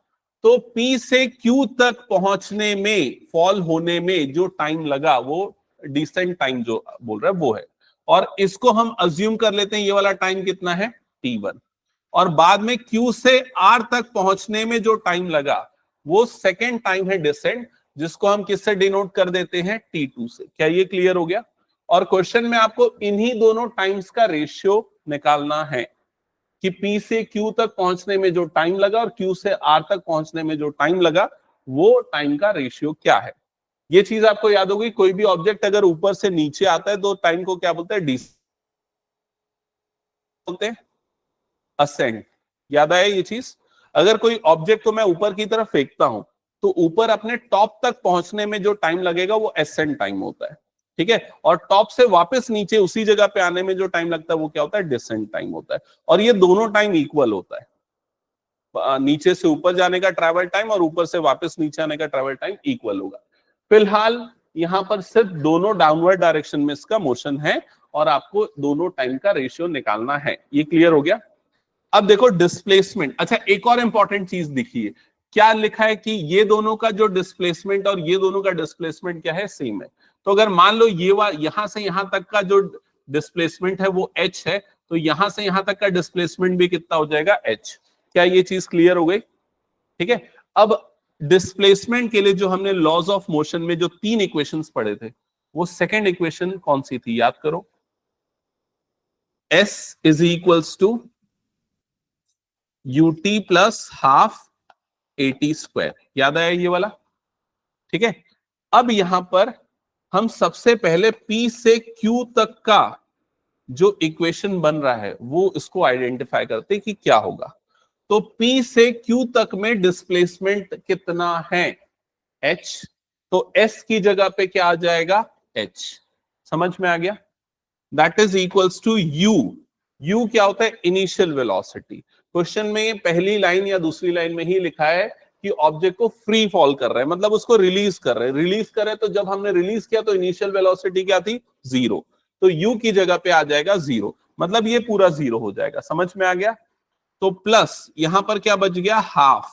तो P से Q तक पहुंचने में, फॉल होने में जो टाइम लगा वो डिसेंट टाइम जो बोल रहा है वो है। और इसको हम अज्यूम कर लेते हैं ये वाला टाइम कितना है, T1। और बाद में Q से R तक पहुंचने में जो टाइम लगा वो सेकेंड टाइम है डिसेंट, जिसको हम किससे डिनोट कर देते हैं, T2 से। क्या ये क्लियर हो गया? और क्वेश्चन में आपको इन्हीं दोनों टाइम्स का रेशियो निकालना है कि P से Q तक पहुंचने में जो टाइम लगा और Q से R तक पहुंचने में जो टाइम लगा वो टाइम का रेशियो क्या है। ये चीज आपको याद होगी, कोई भी ऑब्जेक्ट अगर ऊपर से नीचे आता है तो टाइम को क्या बोलते हैं, बोलते हैं असेंड। याद आया ये चीज? अगर कोई ऑब्जेक्ट को मैं ऊपर की तरफ फेंकता हूं तो ऊपर अपने टॉप तक पहुंचने में जो टाइम लगेगा वो एसेंड टाइम होता है, ठीक है। और टॉप से वापस नीचे उसी जगह पे आने में जो टाइम लगता है वो क्या होता है, डिसेंट टाइम होता है। और ये दोनों टाइम इक्वल होता है, नीचे से ऊपर जाने का ट्रैवल टाइम और ऊपर से वापस नीचे आने का ट्रैवल टाइम इक्वल होगा। फिलहाल यहां पर सिर्फ दोनों डाउनवर्ड डायरेक्शन में इसका मोशन है और आपको दोनों टाइम का रेशियो निकालना है। ये क्लियर हो गया? अब देखो डिस्प्लेसमेंट। अच्छा, एक और इंपॉर्टेंट चीज दिखिए, क्या लिखा है कि ये दोनों का जो डिस्प्लेसमेंट और ये दोनों का डिस्प्लेसमेंट क्या है, सेम है। तो अगर मान लो ये यहां से यहां तक का जो डिस्प्लेसमेंट है वो h है, तो यहां से यहां तक का डिस्प्लेसमेंट भी कितना हो जाएगा, h। क्या ये चीज क्लियर हो गई? ठीक है। अब डिस्प्लेसमेंट के लिए जो हमने लॉज ऑफ मोशन में जो 3 इक्वेशंस पढ़े थे, वो सेकेंड इक्वेशन कौन सी थी, याद करो। s is equals to ut plus half at square. याद आया ये वाला? ठीक है। अब यहां पर हम सबसे पहले P से Q तक का जो इक्वेशन बन रहा है वो इसको आइडेंटिफाई करते कि क्या होगा। तो P से Q तक में डिस्प्लेसमेंट कितना है, h। तो s की जगह पे क्या आ जाएगा, h। समझ में आ गया? That is equals to u। u क्या होता है, इनिशियल वेलोसिटी। क्वेश्चन में पहली लाइन या दूसरी लाइन में ही लिखा है कि ऑब्जेक्ट को फ्री फॉल कर रहे हैं, मतलब उसको रिलीज कर रहे हैं। रिलीज कर रहे हैं तो जब हमने रिलीज किया तो इनिशियल वेलोसिटी क्या थी, 0। तो u की जगह पे आ जाएगा 0, मतलब ये पूरा 0 हो जाएगा। समझ में आ गया? तो प्लस यहां पर क्या बच गया, हाफ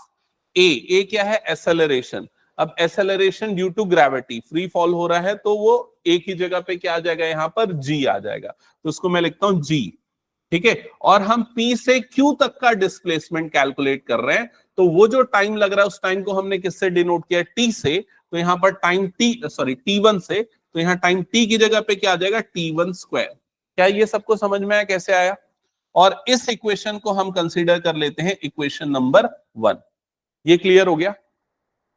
a क्या है, एसेलरेशन। अब acceleration due to gravity, free fall हो रहा है तो वो a की जगह पे क्या आ जाएगा, यहां पर g आ जाएगा। तो उसको मैं लिखता हूं g, ठीक है। और हम P से Q तक का डिस्प्लेसमेंट कैलकुलेट कर रहे हैं, तो वो जो टाइम लग रहा है उस टाइम को हमने किससे डिनोट किया, T से। तो यहां पर टाइम T1 से, तो यहां टाइम T की जगह पे क्या आ जाएगा, T1 स्क्वायर। क्या ये सबको समझ में आया कैसे आया? और इस इक्वेशन को हम कंसीडर कर लेते हैं इक्वेशन नंबर 1। ये क्लियर हो गया?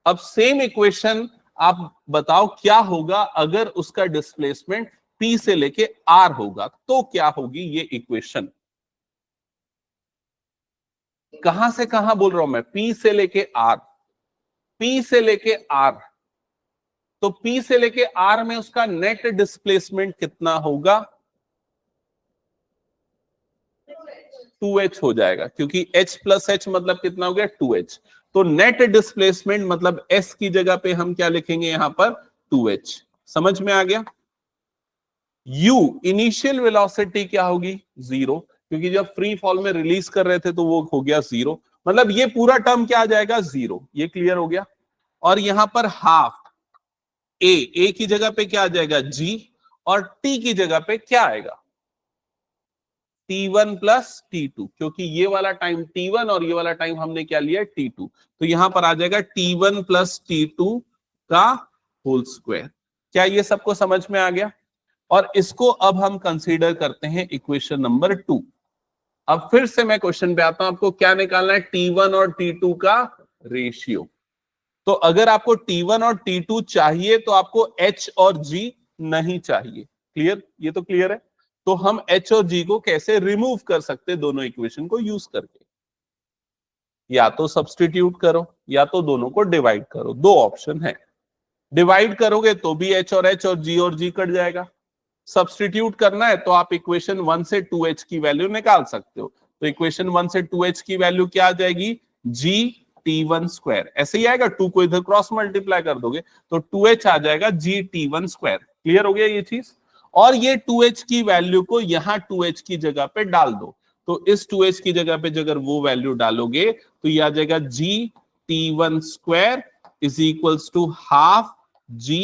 अब सेम इक्वेशन आप बताओ क्या होगा अगर उसका डिस्प्लेसमेंट P से लेके R होगा, तो क्या होगी ये इक्वेशन। कहां से कहां बोल रहा हूं मैं, P से लेके R। P से लेके R, तो P से लेके R में उसका नेट डिस्प्लेसमेंट कितना होगा, 2h हो जाएगा, क्योंकि h प्लस h मतलब कितना हो गया, 2h। तो नेट डिस्प्लेसमेंट मतलब s की जगह पे हम क्या लिखेंगे यहां पर, 2h। समझ में आ गया? u इनिशियल वेलोसिटी क्या होगी, 0, क्योंकि जब फ्री फॉल में रिलीज कर रहे थे तो वो हो गया 0, मतलब ये पूरा टर्म क्या आ जाएगा, 0। ये क्लियर हो गया? और यहां पर हाफ a की जगह पे क्या आ जाएगा, g, और t की जगह पे क्या आएगा, T1 प्लस T2, क्योंकि ये वाला टाइम T1 और ये वाला टाइम हमने क्या लिया, T2। तो यहां पर आ जाएगा T1 प्लस T2 का होल स्क्वायर। क्या ये सबको समझ में आ गया? और इसको अब हम कंसीडर करते हैं इक्वेशन नंबर 2। अब फिर से मैं क्वेश्चन पे आता हूं, आपको क्या निकालना है, T1 और T2 का रेशियो। तो अगर आपको T1 और T2 चाहिए तो आपको H और G नहीं चाहिए। क्लियर? ये तो क्लियर है। तो हम H और G को कैसे रिमूव कर सकते हैं दोनों इक्वेशन को यूज करके। या तो सब्सटीट्यूट करो या तो दोनों को डिवाइड करो, दो ऑप्शन है। डिवाइड करोगे तो भी एच और जी कट जाएगा। सब्सटीट्यूट करना है तो आप इक्वेशन 1 से 2h की वैल्यू निकाल सकते हो। तो इक्वेशन 1 से 2h की वैल्यू क्या आ जाएगी, जी टी1 स्क्वायर, ऐसे ही आएगा, 2 को इधर क्रॉस मल्टीप्लाई कर दोगे तो 2h आ जाएगा जी टी1 स्क्वायर। क्लियर हो गया ये चीज। और ये 2h की वैल्यू को यहां 2h की जगह पे डाल दो, तो इस 2h की जगह पे अगर वो वैल्यू डालोगे तो ये आ जाएगा G T one square is equals to half G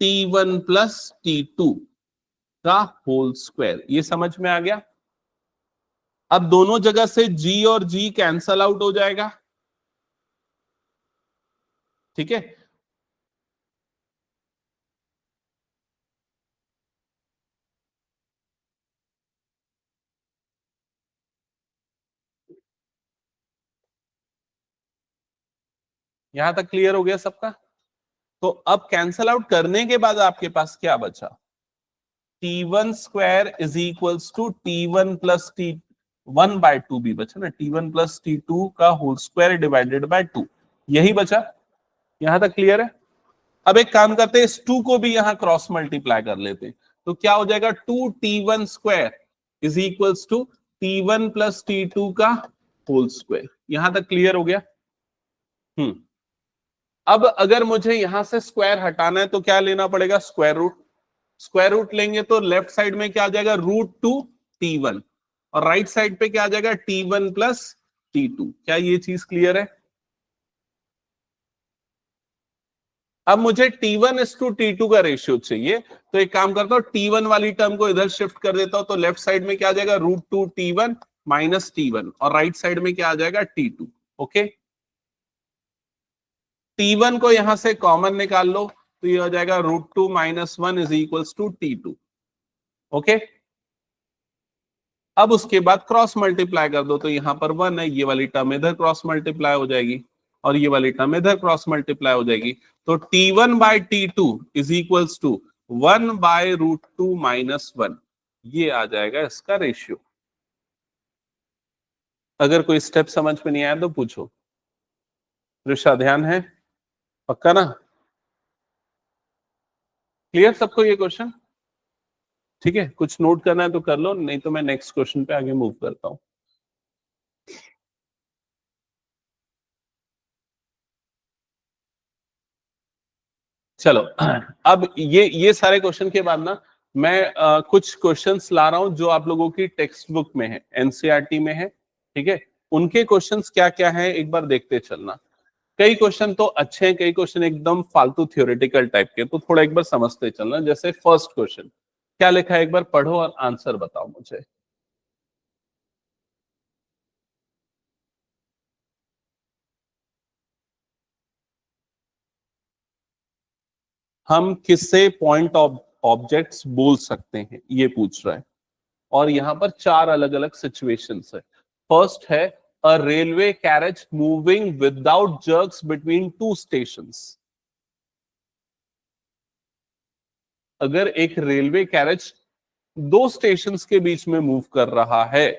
T one plus T2 का होल स्क्वायर। ये समझ में आ गया। अब दोनों जगह से जी और जी कैंसल आउट हो जाएगा, ठीक है। यहां तक क्लियर हो गया सबका। तो अब कैंसल आउट करने के बाद आपके पास क्या बचा, T one square is equals to T one plus टी1/2 भी बचा ना, टी1 प्लस टी2 का होल स्क्वायर डिवाइडेड बाय 2, यही बचा। यहां तक क्लियर है। अब एक काम करते हैं, इस 2 को भी यहां क्रॉस मल्टीप्लाई कर लेते हैं, तो क्या हो जाएगा, 2t1 square is equals to T one plus T2 का होल स्क्वायर। यहां तक क्लियर हो गया। अब अगर मुझे यहां से स्क्वायर हटाना है तो क्या लेना पड़ेगा, स्क्वायर रूट। स्क्वायर रूट लेंगे तो लेफ्ट साइड में क्या आ जाएगा, √2t1, और राइट साइड पे क्या आ जाएगा, t1 प्लस t2। क्या ये चीज क्लियर है। अब मुझे T1 इस टू T2 का रेशियो चाहिए, तो एक काम करता हूं, T1 वाली टर्म को इधर शिफ्ट कर देता हूं, तो लेफ्ट साइड में क्या आ जाएगा, √2t1 माइनस T1, और राइट साइड में क्या आ जाएगा, T2। ओके, T1 को यहां से कॉमन निकाल लो, तो ये हो जाएगा √2 minus 1 is equals to T2। Okay, अब उसके बाद क्रॉस मल्टीप्लाई कर दो, तो यहां पर 1 है, ये वाली टर्म इधर क्रॉस मल्टीप्लाई हो जाएगी और ये वाली टर्म इधर क्रॉस मल्टीप्लाई हो जाएगी, तो T1/T2 is equals to 1/√2 minus 1, ये आ जाएगा इसका रेशियो। अगर कोई स्टेप समझ में नहीं आया तो पूछो। ऋषा ध्यान है, पक्का ना, क्लियर सबको ये क्वेश्चन, ठीक है। कुछ नोट करना है तो कर लो, नहीं तो मैं नेक्स्ट क्वेश्चन पे आगे मूव करता हूं। चलो, अब ये सारे क्वेश्चन के बाद ना मैं कुछ क्वेश्चंस ला रहा हूं जो आप लोगों की टेक्स्ट बुक में है, एनसीईआरटी में है, ठीक है। उनके क्वेश्चंस क्या क्या है एक बार देखते चलना। कई क्वेश्चन तो अच्छे हैं, कई क्वेश्चन एकदम फालतू थ्योरेटिकल टाइप के, तो थोड़ा एक बार समझते चलना। जैसे फर्स्ट क्वेश्चन क्या लिखा है, एक बार पढ़ो और आंसर बताओ मुझे। हम किससे पॉइंट ऑब्जेक्ट्स बोल सकते हैं, ये पूछ रहा है, और यहां पर चार अलग अलग सिचुएशंस है। फर्स्ट है a railway carriage moving without jerks between two stations. अगर एक रेलवे कैरेज दो स्टेशंस के बीच में मूव कर रहा है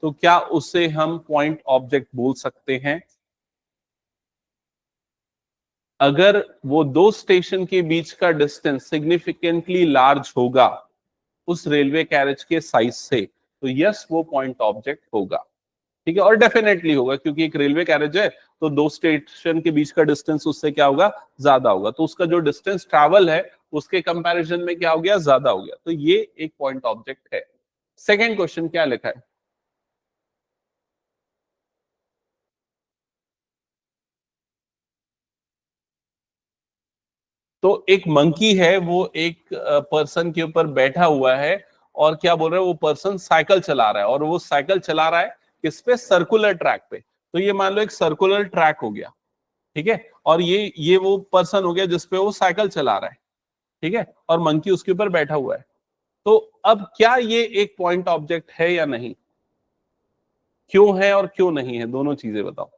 तो क्या उसे हम पॉइंट ऑब्जेक्ट बोल सकते हैं। अगर वो दो स्टेशन के बीच का डिस्टेंस सिग्निफिकेंटली लार्ज होगा उस रेलवे कैरेज के साइज से, तो यस वो पॉइंट ऑब्जेक्ट होगा, ठीक है। और डेफिनेटली होगा, क्योंकि एक रेलवे कैरेज है तो दो स्टेशन के बीच का डिस्टेंस उससे क्या होगा, ज्यादा होगा, तो उसका जो डिस्टेंस ट्रैवल है उसके कंपैरिजन में क्या हो गया, ज्यादा हो गया, तो ये एक पॉइंट ऑब्जेक्ट है। सेकेंड क्वेश्चन क्या लिखा है, तो एक मंकी है, वो एक पर्सन के ऊपर बैठा हुआ है, और क्या बोल रहे हैं, वो पर्सन साइकिल चला रहा है, और वो साइकिल चला रहा है किस पे, सर्कुलर ट्रैक पे। तो ये मान लो एक सर्कुलर ट्रैक हो गया, ठीक है, और ये वो पर्सन हो गया जिसपे वो साइकिल चला रहा है, ठीक है, और मंकी उसके ऊपर बैठा हुआ है। तो अब क्या ये एक पॉइंट ऑब्जेक्ट है या नहीं, क्यों है और क्यों नहीं है, दोनों चीजें बताओ।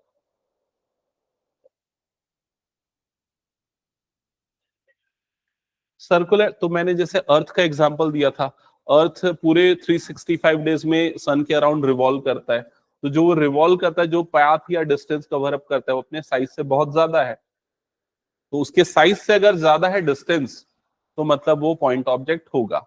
सर्कुलर तो मैंने जैसे अर्थ का एग्जांपल दिया था, अर्थ पूरे 365 डेज में सन के अराउंड रिवॉल्व करता है, तो जो वो रिवॉल्व करता है, जो पाथ या डिस्टेंस कवर अप करता है, वो अपने साइज से बहुत ज्यादा है। तो उसके साइज से अगर ज्यादा है डिस्टेंस, तो मतलब वो पॉइंट ऑब्जेक्ट होगा।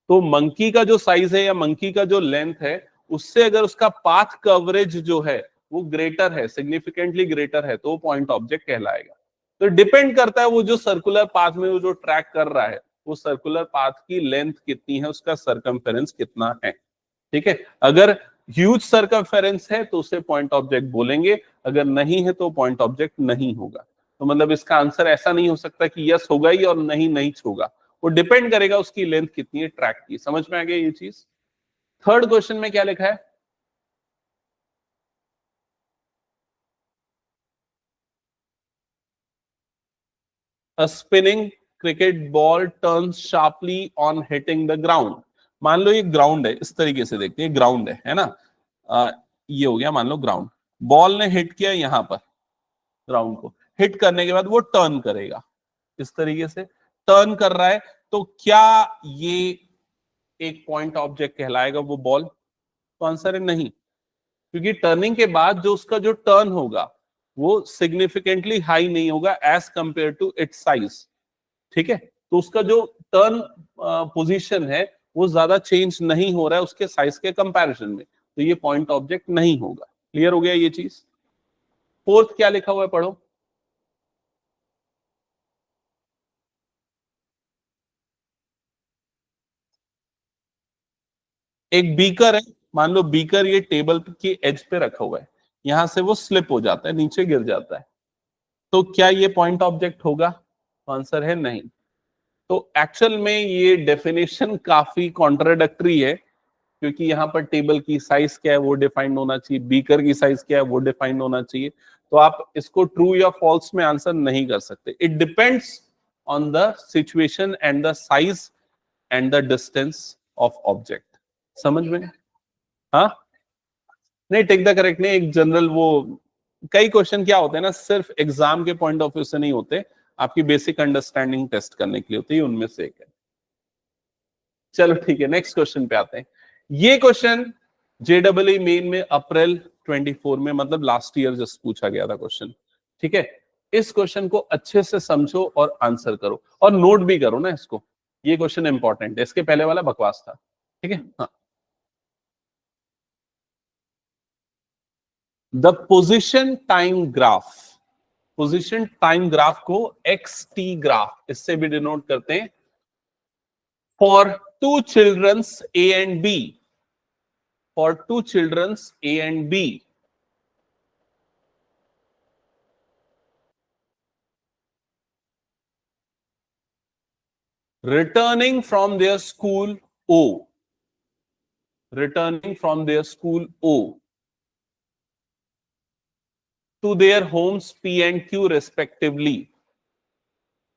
तो मंकी का जो साइज है या मंकी का जो लेंथ है, उससे अगर उसका पाथ कवरेज जो है वो ग्रेटर है, सिग्निफिकेंटली ग्रेटर है, तो वो पॉइंट ऑब्जेक्ट कहलाएगा। तो डिपेंड करता है वो जो सर्कुलर पाथ में वो जो ट्रैक कर रहा है, वो सर्कुलर पाथ की लेंथ कितनी है, उसका सरकमफेरेंस कितना है। ठीक है, अगर ह्यूज सरकमफेरेंस है तो उसे पॉइंट ऑब्जेक्ट बोलेंगे, अगर नहीं है तो पॉइंट ऑब्जेक्ट नहीं होगा। तो मतलब इसका आंसर ऐसा नहीं हो सकता कि यस होगा ही और नहीं नहीं होगा, वो डिपेंड करेगा उसकी लेंथ कितनी है ट्रैक की। समझ में आ गया ये चीज। थर्ड क्वेश्चन में क्या लिखा है? A spinning cricket ball turns sharply on hitting the ground. मान लो ये ग्राउंड है, इस तरीके से देखते हैं, ग्राउंड है ना। ये हो गया मान लो ग्राउंड। बॉल ने हिट किया यहां पर, ग्राउंड को हिट करने के बाद वो टर्न करेगा, इस तरीके से टर्न कर रहा है। तो क्या ये एक पॉइंट ऑब्जेक्ट कहलाएगा वो बॉल? तो आंसर है नहीं, क्योंकि टर्निंग के बाद जो उसका जो टर्न होगा वो सिग्निफिकेंटली हाई नहीं होगा as compared to its size. ठीक है, तो उसका जो टर्न पोजीशन है वो ज्यादा चेंज नहीं हो रहा है उसके साइज के कंपैरिजन में, तो ये पॉइंट ऑब्जेक्ट नहीं होगा। क्लियर हो गया ये चीज। फोर्थ क्या लिखा हुआ है, पढ़ो। एक बीकर है, मान लो बीकर ये टेबल की एज पे रखा हुआ है, यहां से वो स्लिप हो जाता है, नीचे गिर जाता है, तो क्या ये पॉइंट ऑब्जेक्ट होगा? आंसर है नहीं। तो एक्चुअल में ये डेफिनेशन काफी कॉन्ट्राडिक्टरी है, क्योंकि यहाँ पर टेबल की साइज क्या है वो डिफाइंड होना चाहिए, बीकर की साइज क्या है वो डिफाइंड होना चाहिए। तो आप इसको ट्रू या फॉल्स में आंसर नहीं कर सकते। It depends on the situation and the size and the distance of object. समझ में? हाँ, नहीं, टेक द करेक्ट नहीं, एक जनरल वो कई क्वेश्चन क्या होते हैं ना, सिर्फ एग्जाम के पॉइंट ऑफ व्यू से नहीं होते, आपकी बेसिक अंडरस्टैंडिंग टेस्ट करने के लिए होती है, उनमें से एक है। चलो ठीक है, नेक्स्ट क्वेश्चन पे आते हैं। ये क्वेश्चन जेडब्ल्यू मेन में अप्रैल 24 में, मतलब लास्ट ईयर जस्ट पूछा गया था क्वेश्चन। ठीक है, इस क्वेश्चन को अच्छे से समझो और आंसर करो, और नोट भी करो ना इसको। ये क्वेश्चन इंपॉर्टेंट है, इसके पहले वाला बकवास था। ठीक है, हाँ। The position time graph, position time graph को एक्स टी ग्राफ इससे भी डिनोट करते हैं। For two childrens A and B, for two childrens A and B, returning from their school O, returning from their school O to their homes P and Q respectively,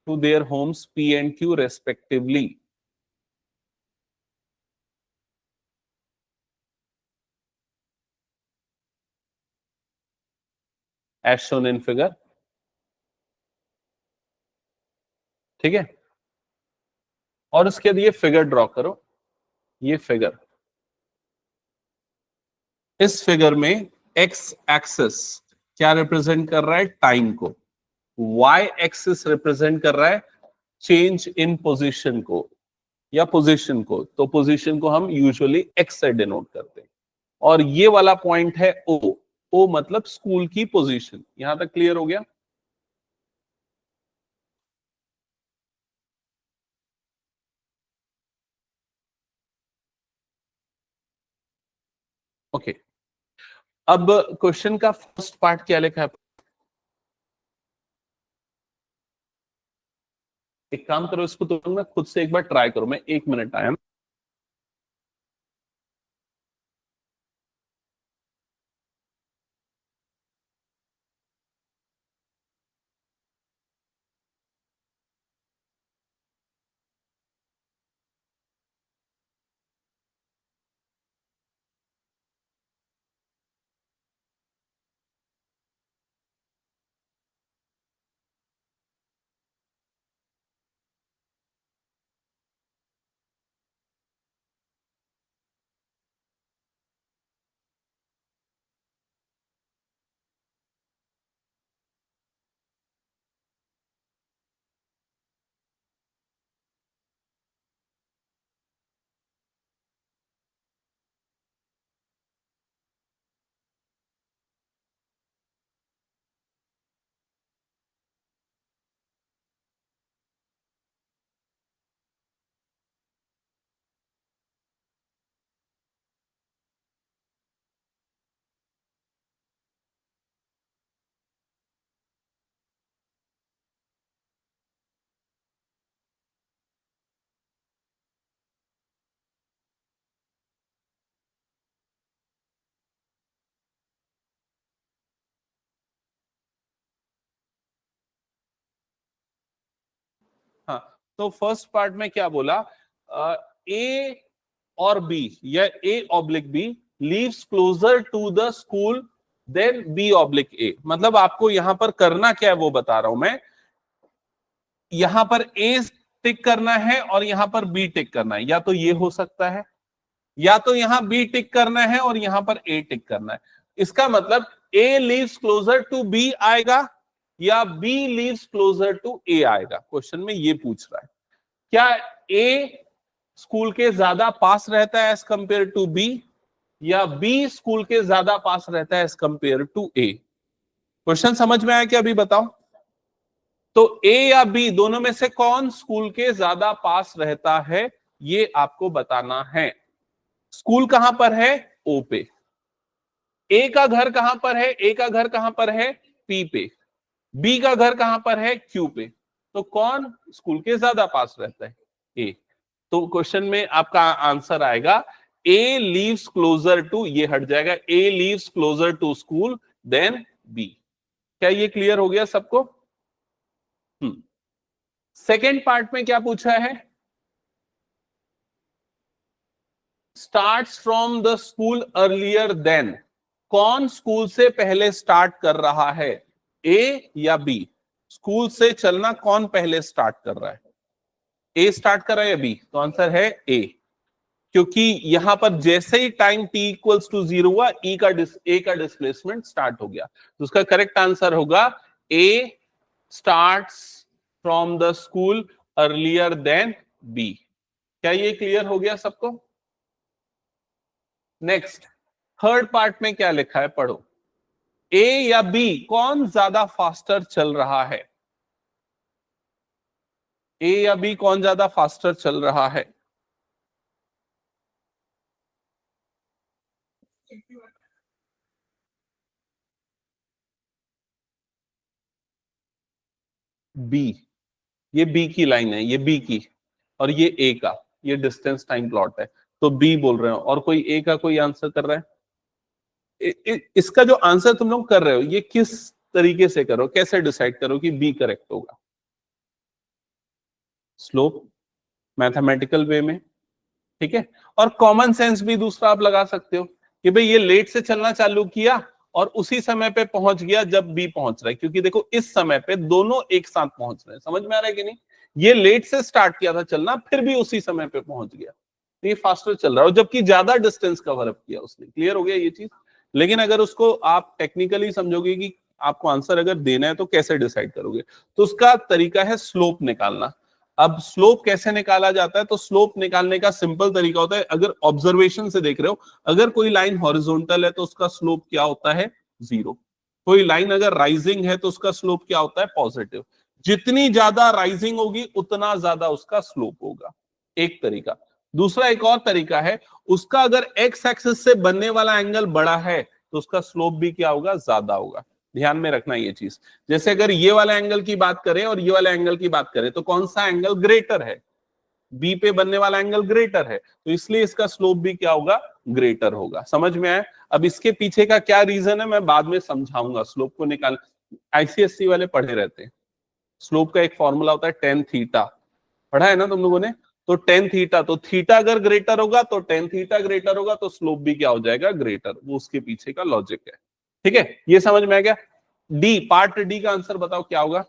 to their homes P and Q respectively, as shown in figure। ठीक है, और उसके बाद ये figure draw करो, ये figure, इस figure में एक्स एक्सिस क्या रिप्रेजेंट कर रहा है? टाइम को। वाई एक्सिस रिप्रेजेंट कर रहा है चेंज इन पोजीशन को या पोजीशन को, तो पोजीशन को हम यूजुअली एक्स से डिनोट करते हैं। और ये वाला पॉइंट है ओ, ओ मतलब स्कूल की पोजीशन। यहां तक क्लियर हो गया? ओके, अब क्वेश्चन का फर्स्ट पार्ट क्या लिखा है? एक काम करो, इसको तुम ना खुद से एक बार ट्राई करो, मैं 1 मिनट आया। हाँ, तो फर्स्ट पार्ट में क्या बोला, ए और बी या A oblique B leaves closer to the school than B oblique A. मतलब आपको यहां पर करना क्या है वो बता रहा हूं मैं। यहां पर ए टिक करना है और यहां पर बी टिक करना है, या तो ये हो सकता है, या तो यहां बी टिक करना है और यहां पर ए टिक करना है। इसका मतलब ए लीव्स क्लोजर टू बी आएगा या बी लीव्स क्लोजर टू ए आएगा। क्वेश्चन में ये पूछ रहा है क्या ए स्कूल के ज्यादा पास रहता है एज कंपेयर टू बी, या बी स्कूल के ज्यादा पास रहता है as compared to A. Question समझ में आया क्या, अभी बताओ। तो ए या बी दोनों में से कौन स्कूल के ज्यादा पास रहता है, ये आपको बताना है। स्कूल कहां पर है, ओ पे। ए का घर कहां पर है, ए का घर कहां पर है, पी पे। बी का घर कहां पर है, क्यू पे। तो कौन स्कूल के ज्यादा पास रहता है, ए। तो क्वेश्चन में आपका आंसर आएगा ए लीव्स क्लोजर टू, ये हट जाएगा, A leaves closer to school than B. क्या ये क्लियर हो गया सबको? सेकेंड पार्ट में क्या पूछा है, starts from the school earlier than. कौन स्कूल से पहले स्टार्ट कर रहा है, ए या बी। स्कूल से चलना कौन पहले स्टार्ट कर रहा है, ए स्टार्ट कर रहा है या बी। तो आंसर है ए, क्योंकि यहां पर जैसे ही टाइम t इक्वल्स टू 0 हुआ ए का डिस्प्लेसमेंट स्टार्ट हो गया। तो उसका करेक्ट आंसर होगा A starts from the school earlier than B. क्या ये क्लियर हो गया सबको? नेक्स्ट थर्ड पार्ट में क्या लिखा है, पढ़ो। ए या बी कौन ज्यादा फास्टर चल रहा है, ए या बी कौन ज्यादा फास्टर चल रहा है। बी, ये बी की लाइन है, ये बी की, और ये ए का, ये डिस्टेंस टाइम प्लॉट है। तो बी बोल रहे हो, और कोई ए का कोई आंसर कर रहा है। इसका जो आंसर तुम लोग कर रहे हो ये किस तरीके से करो, कैसे डिसाइड करो कि बी करेक्ट होगा। स्लोप, मैथमेटिकल वे में, ठीक है। और कॉमन सेंस भी दूसरा आप लगा सकते हो कि भाई ये लेट से चलना चालू किया और उसी समय पे पहुंच गया जब बी पहुंच रहा है, क्योंकि देखो इस समय पे दोनों एक साथ पहुंच रहे हैं। समझ में आ रहा है कि नहीं? ये लेट से स्टार्ट किया था चलना, फिर भी उसी समय पे पहुंच गया, तो ये फास्टर चल रहा है, जबकि ज्यादा डिस्टेंस कवर अप किया उसने। क्लियर हो गया ये चीज? लेकिन अगर उसको आप टेक्निकली समझोगे कि आपको आंसर अगर देना है तो कैसे डिसाइड करोगे, तो उसका तरीका है स्लोप निकालना। अब स्लोप कैसे निकाला जाता है, तो स्लोप निकालने का सिंपल तरीका होता है, अगर ऑब्जर्वेशन से देख रहे हो, अगर कोई लाइन हॉरिजॉन्टल है तो उसका स्लोप क्या होता है, 0। कोई लाइन अगर राइजिंग है तो उसका स्लोप क्या होता है, पॉजिटिव। जितनी ज्यादा राइजिंग होगी उतना ज्यादा उसका स्लोप होगा, एक तरीका। दूसरा एक और तरीका है, उसका अगर एक्स एक्सिस से बनने वाला एंगल बड़ा है तो उसका स्लोप भी क्या होगा, ज्यादा होगा। ध्यान में रखना ये चीज। जैसे अगर ये वाला एंगल की बात करें और ये वाला एंगल की बात करें, तो कौन सा एंगल ग्रेटर है, बी पे बनने वाला एंगल ग्रेटर है, तो इसलिए इसका स्लोप भी क्या होगा, ग्रेटर होगा। समझ में आया? अब इसके पीछे का क्या रीजन है मैं बाद में समझाऊंगा। स्लोप को निकाल, आईसीएससी वाले पढ़े रहते हैं। स्लोप का एक फॉर्मूला होता है टेन थीटा, पढ़ा है ना तुम लोगों ने? तो टेन थीटा, तो थीटा अगर ग्रेटर होगा तो टेन थीटा ग्रेटर होगा, तो स्लोप भी क्या हो जाएगा, ग्रेटर। वो उसके पीछे का लॉजिक है। ठीक है, ये समझ में आ गया? डी, पार्ट डी का आंसर बताओ क्या होगा।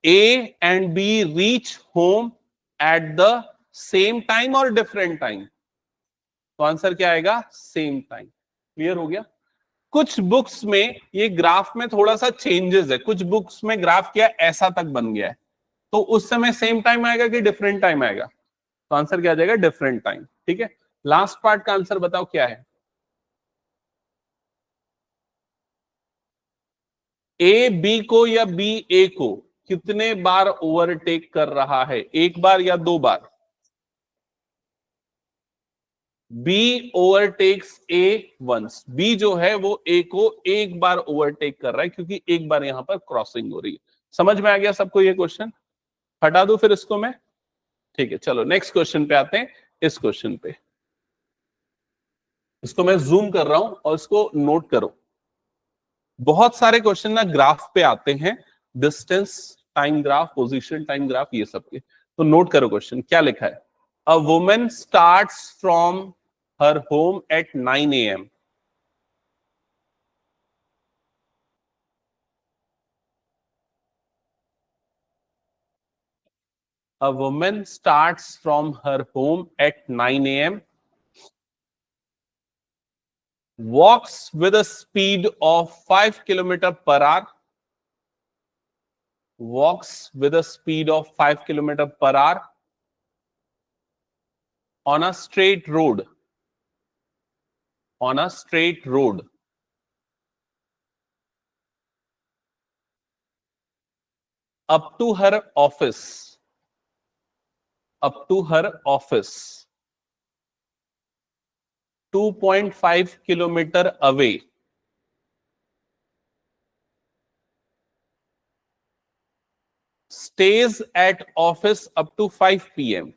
A and B reach home at the same time और डिफरेंट टाइम। तो आंसर क्या आएगा, सेम टाइम। क्लियर हो गया? कुछ बुक्स में ये ग्राफ में थोड़ा सा चेंजेस है, कुछ बुक्स में ग्राफ क्या ऐसा तक बन गया है, तो उस समय सेम टाइम आएगा कि डिफरेंट टाइम आएगा। तो आंसर क्या आ जाएगा, डिफरेंट टाइम। ठीक है, लास्ट पार्ट का आंसर बताओ क्या है। ए बी को या बी ए को कितने बार ओवरटेक कर रहा है, एक बार या दो बार। बी ओवरटेक्स ए वंस, बी जो है वो ए को एक बार ओवरटेक कर रहा है, क्योंकि एक बार यहां पर क्रॉसिंग हो रही है। समझ में आ गया सबको ये क्वेश्चन? हटा दूं फिर इसको मैं? ठीक है, चलो नेक्स्ट क्वेश्चन पे आते हैं। इस क्वेश्चन पे, इसको मैं जूम कर रहा हूं और इसको नोट करो। बहुत सारे क्वेश्चन ना ग्राफ पे आते हैं, distance time graph, position time graph, ये सब के। तो नोट करो क्वेश्चन क्या लिखा है। A woman starts from her home at 9 AM. A woman starts from her home at 9 AM, walks with a speed of 5 km per hour, walks with a speed of 5 km per hour on a straight road, on a straight road. Up to her office, up to her office, 2.5 km away. Stays at office up to 5 PM.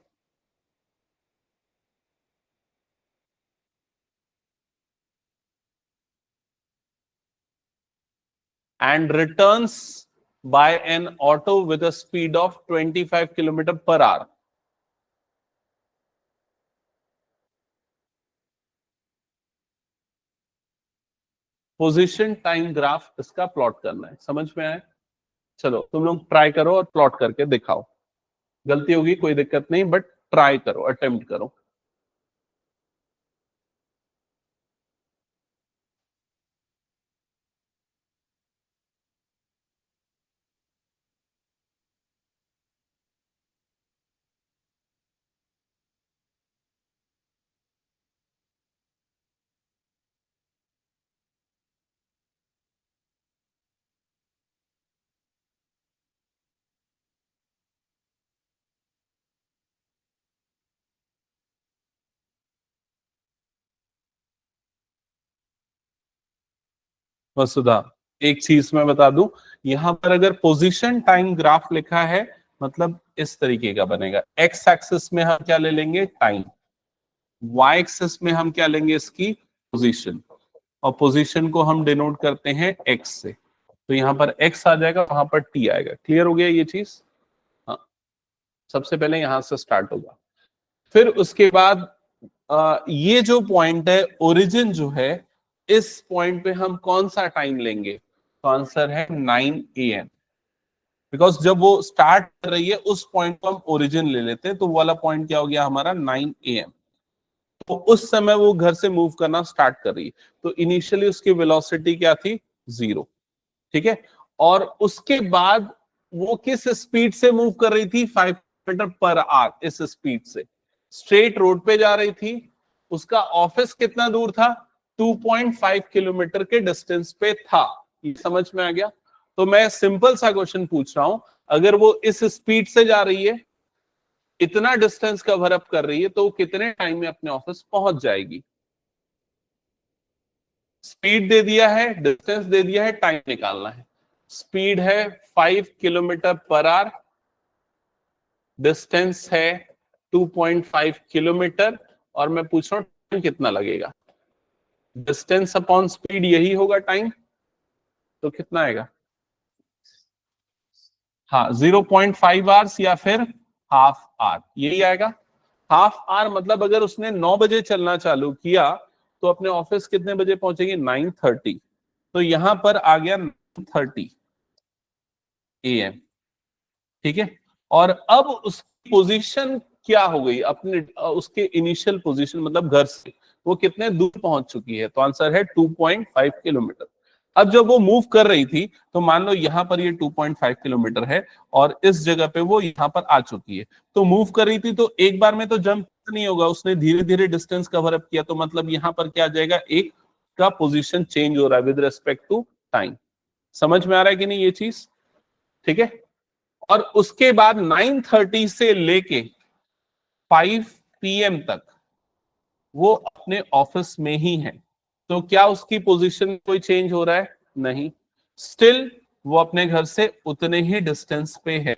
And returns by an auto with a speed of 25 km per hour. Position time graph इसका plot करना है, समझ में आया? चलो तुम लोग try करो और प्लॉट करके दिखाओ। गलती होगी कोई दिक्कत नहीं, बट ट्राई करो, अटेम्प्ट करो। वसुधा, एक चीज मैं बता दूं, यहां पर अगर पोजीशन टाइम ग्राफ लिखा है मतलब इस तरीके का बनेगा। एक्स एक्सिस में हम क्या ले लेंगे? टाइम। वाई एक्सिस में हम क्या लेंगे? इसकी पोजीशन। और पोजीशन को हम डिनोट करते हैं एक्स से। तो यहाँ पर एक्स आ जाएगा, वहां पर टी आएगा। क्लियर हो गया ये चीज? हाँ, सबसे पहले यहां से स्टार्ट होगा। फिर उसके बाद ये जो पॉइंट है ओरिजिन जो है, इस पॉइंट पे हम कौन सा टाइम लेंगे? तो आंसर है 9 AM। बिकॉज जब वो स्टार्ट कर रही है उस पॉइंट को हम ओरिजिन ले लेते हैं, तो वो वाला पॉइंट क्या हो गया हमारा? 9 AM। तो उस समय वो घर से मूव करना स्टार्ट कर रही है, तो इनिशियली उसकी वेलोसिटी क्या थी? 0। ठीक है। और उसके बाद वो किस स्पीड से मूव कर रही थी? 5 मीटर पर आवर। इस स्पीड से स्ट्रेट रोड पे जा रही थी। उसका ऑफिस कितना दूर था? 2.5 किलोमीटर के डिस्टेंस पे था। ये समझ में आ गया? तो मैं सिंपल सा क्वेश्चन पूछ रहा हूं, अगर वो इस स्पीड से जा रही है, इतना डिस्टेंस कवर अप कर रही है, तो वो कितने टाइम में अपने ऑफिस पहुंच जाएगी? स्पीड दे दिया है, डिस्टेंस दे दिया है, टाइम निकालना है। स्पीड है 5 किलोमीटर पर आवर, डिस्टेंस है 2.5 किलोमीटर, और मैं पूछ रहा हूं टाइम कितना लगेगा? डिस्टेंस अपॉन स्पीड यही होगा टाइम, तो कितना आएगा? हाँ, 0.5 आवर्स या फिर हाफ आवर, यही आएगा। हाफ आवर मतलब अगर उसने 9 बजे चलना चालू किया तो अपने ऑफिस कितने बजे पहुंचेगी? 9:30। तो यहां पर आ गया 9:30 AM। ठीक है। और अब उसकी पोजीशन क्या हो गई? अपने उसके इनिशियल पोजीशन मतलब घर से वो कितने दूर पहुंच चुकी है? तो आंसर है 2.5 किलोमीटर। अब जब वो मूव कर रही थी, तो मान लो यहां पर ये 2.5 किलोमीटर है और इस जगह पे वो यहां पर आ चुकी है। तो मूव कर रही थी, तो एक बार में तो जंप नहीं होगा, उसने धीरे धीरे डिस्टेंस कवर अप किया। तो मतलब यहां पर क्या आ जाएगा? एक का पोजीशन चेंज हो रहा है विद रिस्पेक्ट टू टाइम। समझ में आ रहा है कि नहीं ये चीज? ठीक है। और उसके बाद 9:30 से लेके 5 PM तक वो अपने ऑफिस में ही है। तो क्या उसकी पोजीशन कोई चेंज हो रहा है? नहीं, स्टिल वो अपने घर से उतने ही डिस्टेंस पे है,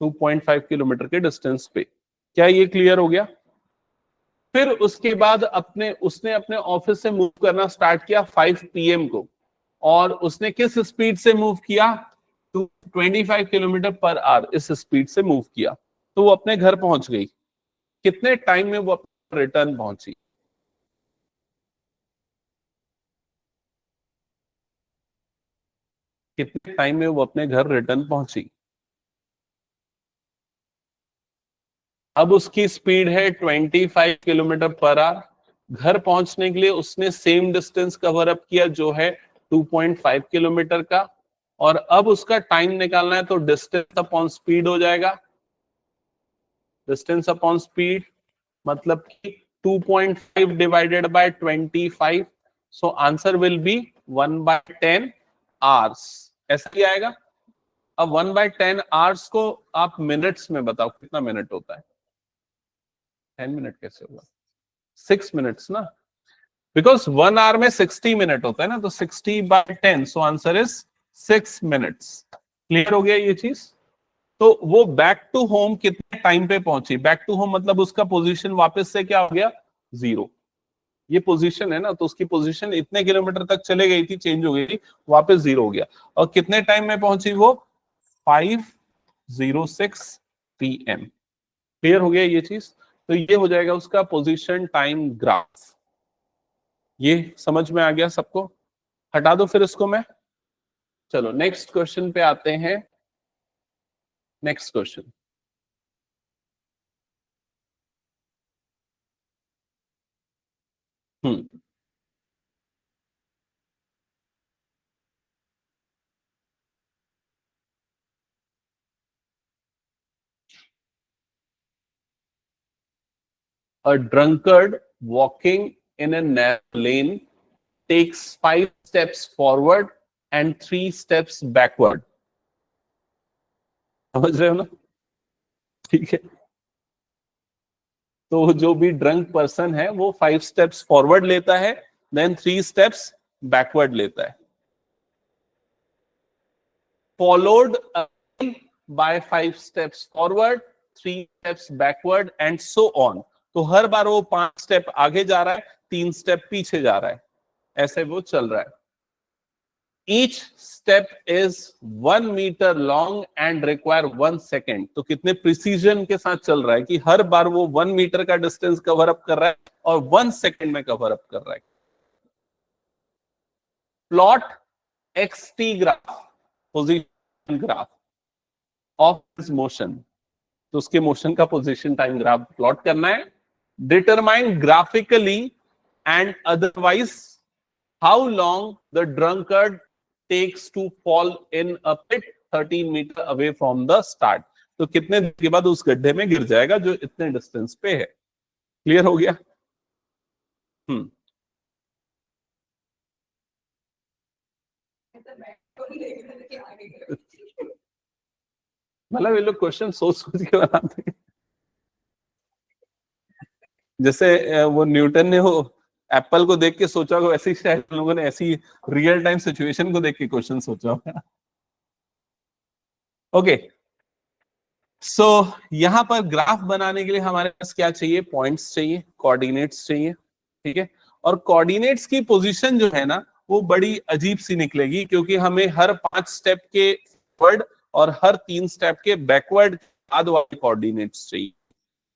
2.5 किलोमीटर के डिस्टेंस पे। क्या ये क्लियर हो गया? फिर उसके बाद उसने अपने ऑफिस से मूव करना स्टार्ट किया 5 PM को। और उसने किस स्पीड से मूव किया, 25 किलोमीटर पर आवर इस स्पीड से मूव किया, तो वो अपने घर पहुंच गई। कितने टाइम में वो रिटर्न पहुंची? कितने टाइम में वो अपने घर रिटर्न पहुंची? अब उसकी स्पीड है 25 किलोमीटर पर आवर। घर पहुंचने के लिए उसने सेम डिस्टेंस कवर अप किया जो है 2.5 किलोमीटर का, और अब उसका टाइम निकालना है, तो डिस्टेंस अपॉन स्पीड हो जाएगा। डिस्टेंस अपॉन स्पीड मतलब कि 2.5 divided by 25, so answer will be 1/10 hours. ऐसा ही आएगा। अब 1/10 आवर्स को आप मिनट्स में बताओ कितना मिनट होता है? 10 मिनट कैसे होगा? 6 मिनट्स ना, बिकॉज 1 आवर में 60 मिनट होता है ना, तो 60/10, so answer is 6 minutes. Clear हो गया ये चीज? तो वो बैक टू होम कितने टाइम पे पहुंची? बैक टू होम मतलब उसका पोजीशन वापस से क्या हो गया, 0। ये पोजीशन है ना, तो उसकी पोजीशन इतने किलोमीटर तक चले गई थी, चेंज हो गई थी, वापस 0 हो गया। और कितने टाइम में पहुंची वो? 5:06 PM। क्लियर हो गया ये चीज? तो ये हो जाएगा उसका पोजीशन टाइम ग्राफ। ये समझ में आ गया सबको? हटा दो फिर इसको मैं। चलो नेक्स्ट क्वेश्चन पे आते हैं। Next question, hmm, a drunkard walking in a narrow lane takes 5 steps forward and 3 steps backward। समझ रहे हो ना? ठीक है, तो जो भी ड्रंक पर्सन है वो 5 स्टेप्स फॉरवर्ड लेता है, देन 3 स्टेप्स बैकवर्ड लेता है। Followed by 5 steps forward, 3 steps backward and so on. तो हर बार वो 5 स्टेप आगे जा रहा है, 3 स्टेप पीछे जा रहा है, ऐसे वो चल रहा है। Each step is 1 meter long and require 1 second। तो कितने प्रिसीजन के साथ चल रहा है कि हर बार वो 1 मीटर का डिस्टेंस कवर अप कर रहा है और 1 सेकेंड में कवर अप कर रहा है। Plot XT graph, position graph of this motion. तो उसके मोशन का पोजीशन टाइम ग्राफ प्लॉट करना है। Determine graphically and otherwise how long the drunkard takes to fall in a pit 13 meter away from the start। तो कितने देर के बाद उस गड्ढे में गिर जाएगा जो इतने डिस्टेंस पे है। क्लियर हो गया? मतलब ये लोग क्वेश्चन सोच सोच के बनाते हैं। जैसे वो न्यूटन ने वो एप्पल को देख के सोचा होगा, वैसे ही शायद लोगों ने ऐसी रियल टाइम सिचुएशन को देख के क्वेश्चन सोचा होगा। ओके, सो यहां पर ग्राफ बनाने के लिए हमारे पास क्या चाहिए? पॉइंट्स चाहिए, कोऑर्डिनेट्स चाहिए। ठीक है, और कोऑर्डिनेट्स की पोजीशन जो है ना वो बड़ी अजीब सी निकलेगी, क्योंकि हमें हर 5 स्टेप के फॉरवर्ड और हर 3 स्टेप के बैकवर्ड बाद वाले कोऑर्डिनेट्स चाहिए।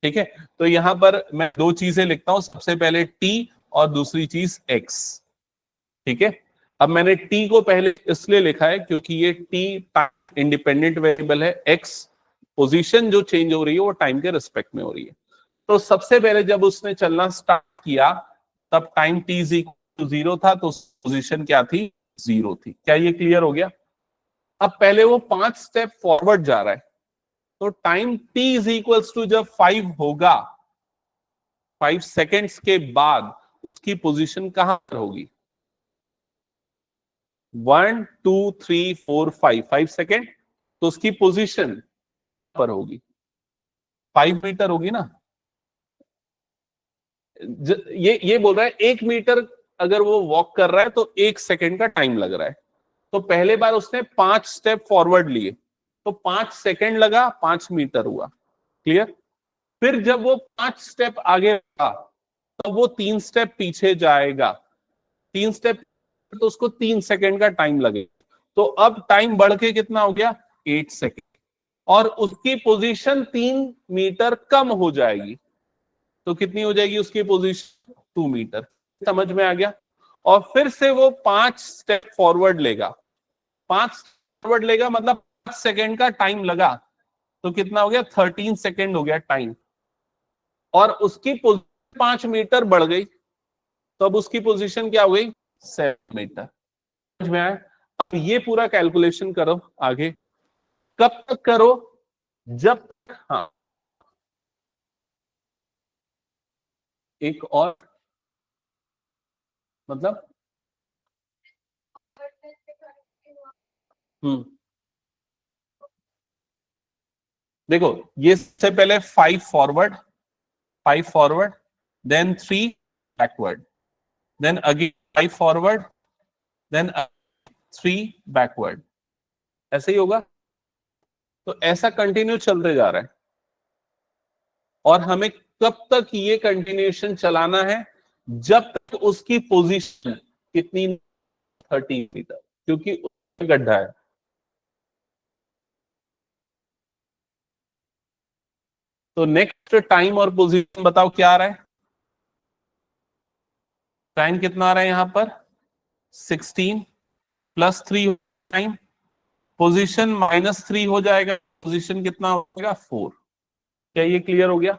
ठीक है, तो यहां पर मैं 2 चीजें लिखता हूं, सबसे पहले टी और दूसरी चीज एक्स। ठीक है, अब मैंने टी को पहले इसलिए लिखा है क्योंकि ये टी इंडिपेंडेंट वेरिएबल है, एक्स पोजीशन जो चेंज हो रही है वो टाइम के रिस्पेक्ट में हो रही है। तो सबसे पहले जब उसने चलना स्टार्ट किया तब time t is equal to 0 था, तो पोजीशन क्या थी? 0 थी। क्या ये क्लियर हो गया? अब पहले वो 5 स्टेप फॉरवर्ड जा रहा है, तो time t is equals to जब 5 होगा, 5 सेकेंड्स के बाद उसकी पोजीशन कहां पर होगी? 1 2 3 4 5, 5 सेकेंड, तो उसकी पोजीशन पर होगी 5 मीटर होगी ना। ये बोल रहा है 1 मीटर अगर वो वॉक कर रहा है तो 1 सेकेंड का टाइम लग रहा है। तो पहले बार उसने 5 स्टेप फॉरवर्ड लिए, तो 5 सेकेंड लगा, 5 मीटर हुआ। क्लियर? फिर जब वो 5 स्टेप आगे था, तो वो 3 स्टेप पीछे जाएगा। 3 स्टेप तो उसको 3 सेकंड का टाइम लगेगा। तो अब टाइम बढ़ के कितना हो गया, 8 सेकंड, और उसकी पोजीशन 3 मीटर कम हो जाएगी। तो कितनी हो जाएगी उसकी पोजीशन, 2 मीटर। समझ में आ गया। और फिर से वो 5 स्टेप फॉरवर्ड लेगा, 5 फॉरवर्ड लेगा, मतलब 5 सेकंड का टाइम लगा, तो कितना हो गया, 13 सेकंड हो गया टाइम। और उसकी पोजीशन 5 मीटर बढ़ गई, तो अब उसकी पोजीशन क्या हो गई, 7 मीटर। समझ में आया। अब ये पूरा कैलकुलेशन करो आगे, कब तक करो, जब तक, हाँ एक और, मतलब देखो, ये सबसे पहले 5 forward, then 3 backward, then again 5 forward, then 3 backward, ऐसे ही होगा। तो ऐसा कंटिन्यू चलते जा रहा है, और हमें कब तक ये कंटिन्यूएशन चलाना है, जब तक उसकी पोजीशन कितनी, 30 मीटर, क्योंकि उसमें गड्ढा है। तो नेक्स्ट टाइम और पोजीशन बताओ क्या आ रहा है, टाइम कितना आ रहा है यहां पर, 16 प्लस 3 टाइम, पोजीशन -3 हो जाएगा, पोजीशन कितना हो जाएगा, 4। क्या ये क्लियर हो गया।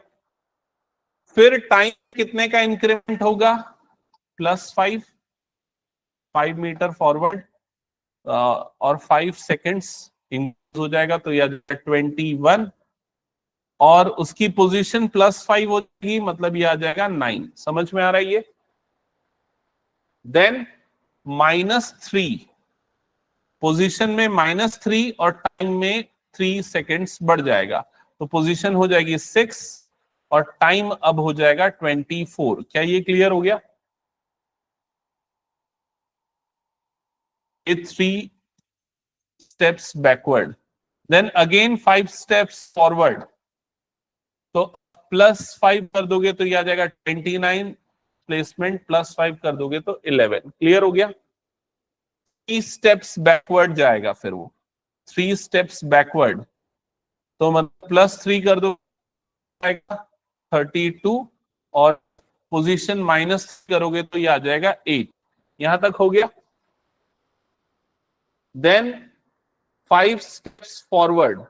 फिर टाइम कितने का इंक्रीमेंट होगा, +5, 5 मीटर फॉरवर्ड, और 5 सेकेंड्स इंक्रीज हो जाएगा, तो यह 21, और उसकी पोजीशन +5 हो जाएगी, मतलब ये आ जाएगा 9। समझ में आ रहा है ये। देन -3, पोजीशन में -3 और टाइम में 3 सेकेंड्स बढ़ जाएगा, तो पोजीशन हो जाएगी 6 और टाइम अब हो जाएगा 24। क्या ये क्लियर हो गया। ये 3 steps backward, then again 5 steps forward, तो +5 कर दोगे तो ये आ जाएगा 29, प्लेसमेंट +5 कर दोगे तो 11। क्लियर हो गया। 3 स्टेप्स बैकवर्ड जाएगा, फिर वो 3 स्टेप्स बैकवर्ड, तो मतलब +3 कर दो, 32, और पोजीशन माइनस करोगे तो ये आ जाएगा 8। यहां तक हो गया। Then 5 steps forward,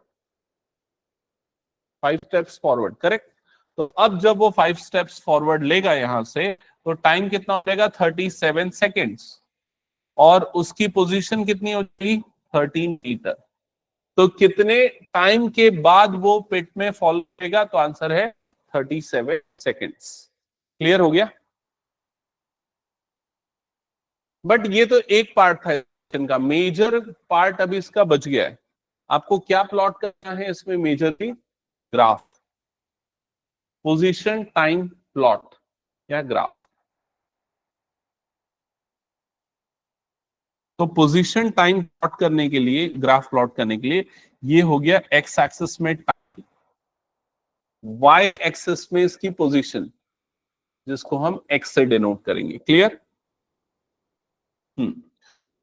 5 steps forward, correct. तो अब जब वो 5 स्टेप्स फॉरवर्ड लेगा यहां से, तो टाइम कितना हो जाएगा, 37 सेकेंड्स, और उसकी पोजीशन कितनी हो जाएगी, 13 मीटर। तो कितने टाइम के बाद वो पिट में फॉल करेगा, तो आंसर है 37 सेकेंड्स। क्लियर हो गया। बट ये तो एक पार्ट था इनका, मेजर पार्ट अभी इसका बच गया है। आपको क्या प्लॉट करना है इसमें, majorly graph, position time plot या ग्राफ। तो पोजीशन टाइम प्लॉट करने के लिए, ग्राफ प्लॉट करने के लिए, ये हो गया एक्स एक्सिस में टाइम, वाई एक्सिस में इसकी पोजीशन, जिसको हम एक्स से डिनोट करेंगे। क्लियर।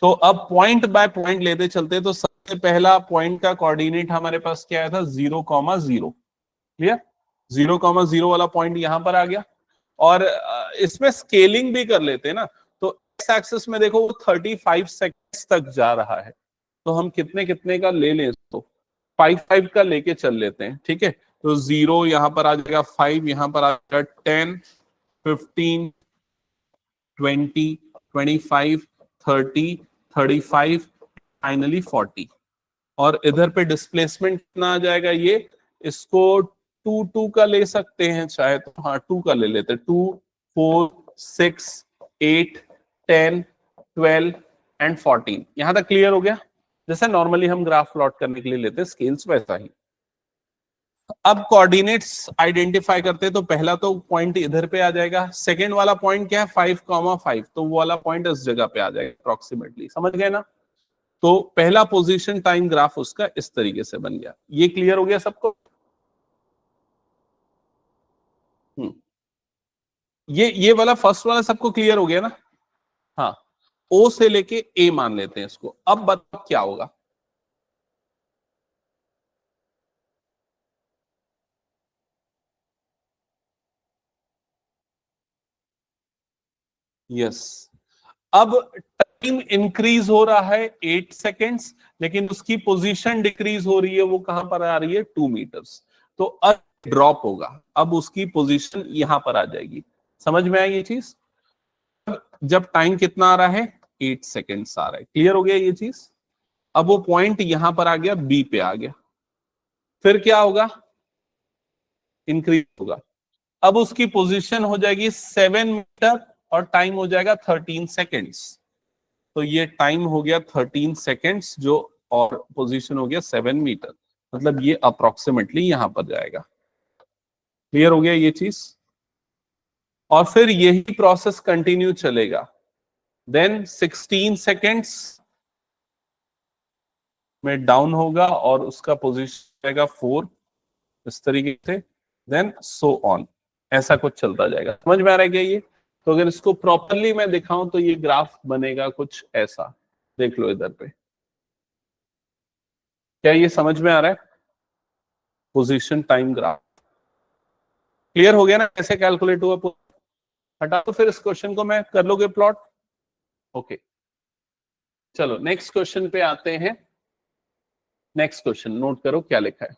तो अब पॉइंट बाय पॉइंट लेते चलते, तो सबसे पहला पॉइंट का कोऑर्डिनेट हमारे पास क्या आया था, 0,0। क्लियर। 0,0 वाला पॉइंट यहां पर आ गया, और इसमें स्केलिंग भी कर लेते हैं ना। तो एक्स एक्सिस में देखो वो 35 सेकेंड्स तक जा रहा है, तो हम कितने कितने का ले लें इसको, 5 का लेके चल लेते हैं। ठीक है, तो 0 यहां पर आ जाएगा, 5 यहां पर आ जाएगा, 10, 15, 20, 25, 30, 35, फाइनली 40। और इधर पे डिस्प्लेसमेंट कितना आ जाएगा, ये इसको 2 का ले सकते हैं चाहे तो, हाँ 2 का ले लेते, 2, 4, 6, 8, 10, 12 एंड 14। यहां तक क्लियर हो गया। जैसे नॉर्मली हम ग्राफ प्लॉट करने के लिए लेते हैं स्केल्स, वैसा ही। अब कोऑर्डिनेट्स आइडेंटिफाई करते हैं, तो पहला तो पॉइंट इधर पे आ जाएगा, सेकेंड वाला पॉइंट क्या है, 5,5, तो वो वाला पॉइंट इस जगह पे आ जाएगा अप्रोक्सीमेटली। समझ गए ना। तो पहला पोजीशन टाइम ग्राफ उसका इस तरीके से बन गया। ये क्लियर हो गया सबको। ये वाला फर्स्ट वाला सबको क्लियर हो गया ना। हाँ, ओ से लेके ए मान लेते हैं इसको। अब बताओ क्या होगा। यस, अब टाइम इंक्रीज हो रहा है 8 सेकेंड्स, लेकिन उसकी पोजीशन डिक्रीज हो रही है, वो कहां पर आ रही है 2 मीटर्स। तो अब ड्रॉप होगा, अब उसकी पोजीशन यहां पर आ जाएगी। समझ में आई ये चीज। जब टाइम कितना आ रहा है 8 सेकेंड्स आ रहा है, क्लियर हो गया ये चीज। अब वो पॉइंट यहां पर आ गया, बी पे आ गया, फिर क्या होगा, इंक्रीज होगा। अब उसकी पोजीशन हो जाएगी 7 मीटर और टाइम हो जाएगा 13 सेकेंड्स। तो ये टाइम हो गया 13 सेकेंड्स जो, और पोजीशन हो गया 7 मीटर, मतलब ये अप्रोक्सीमेटली यहां पर जाएगा। क्लियर हो गया ये चीज। और फिर यही प्रोसेस कंटिन्यू चलेगा। देन 16 सेकेंड्स में डाउन होगा और उसका पोजीशन रहेगा 4, इस तरीके से। देन सो ऑन, ऐसा कुछ चलता जाएगा। समझ में आ रहा है क्या ये। तो अगर इसको प्रॉपरली मैं दिखाऊं तो ये ग्राफ बनेगा कुछ ऐसा, देख लो इधर पे। क्या ये समझ में आ रहा है, पोजीशन टाइम ग्राफ। क्लियर हो गया ना कैसे कैलकुलेट हुआ पूरा? हटाओ फिर इस क्वेश्चन को, मैं कर लोगे प्लॉट। ओके, चलो नेक्स्ट क्वेश्चन पे आते हैं। नेक्स्ट क्वेश्चन नोट करो क्या लिखा है।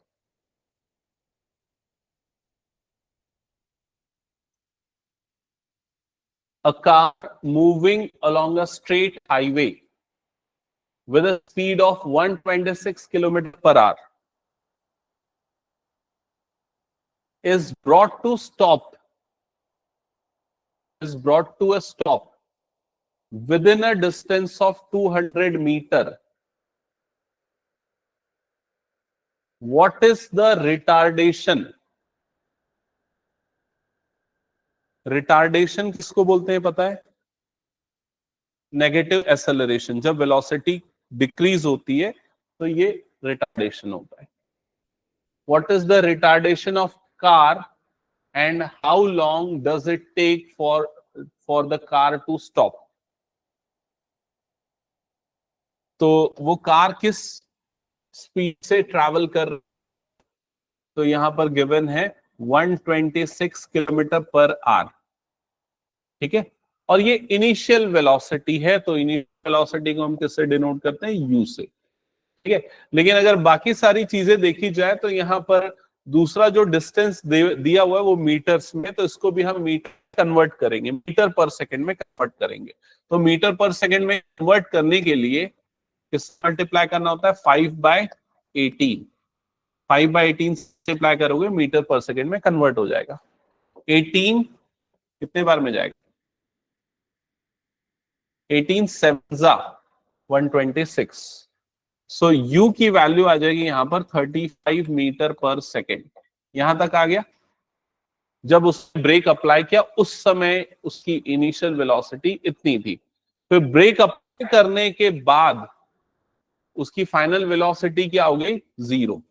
A car moving along a straight highway with a speed of 126 km per hour is brought to stop, is brought to a stop within a distance of 200 meter. What is the retardation? Retardation किसको बोलते हैं पता है? Negative acceleration. जब velocity decrease होती है तो ये रिटार्डेशन होता है। What is the retardation of car and how long does it take for the car to stop? तो वो कार किस स्पीड से ट्रैवल कर, तो यहां पर गिवन है 126 किलोमीटर पर आवर। ठीक है, और ये इनिशियल वेलोसिटी है, तो इनिशियल वेलोसिटी को हम किससे डिनोट करते हैं, यू से। ठीक है, लेकिन अगर बाकी सारी चीजें देखी जाए तो यहाँ पर दूसरा जो डिस्टेंस दिया हुआ है वो मीटर्स में, तो इसको भी हम मीटर कन्वर्ट करेंगे, मीटर पर सेकंड में कन्वर्ट करेंगे। तो मीटर पर सेकंड में कन्वर्ट करने के लिए किस मल्टीप्लाई करना होता है, 5/18। 5/18 मल्टीप्लाई करोगे मीटर पर सेकंड में कन्वर्ट हो जाएगा। 18 कितने बार में जाएगा, 18 7 126। सो यू की वैल्यू आ जाएगी यहां पर 35 मीटर पर सेकेंड। यहां तक आ गया। जब उसने ब्रेक अप्लाई किया उस समय उसकी इनिशियल वेलोसिटी इतनी थी, फिर ब्रेक अप्लाई करने के बाद उसकी फाइनल वेलोसिटी क्या हो गई, 0,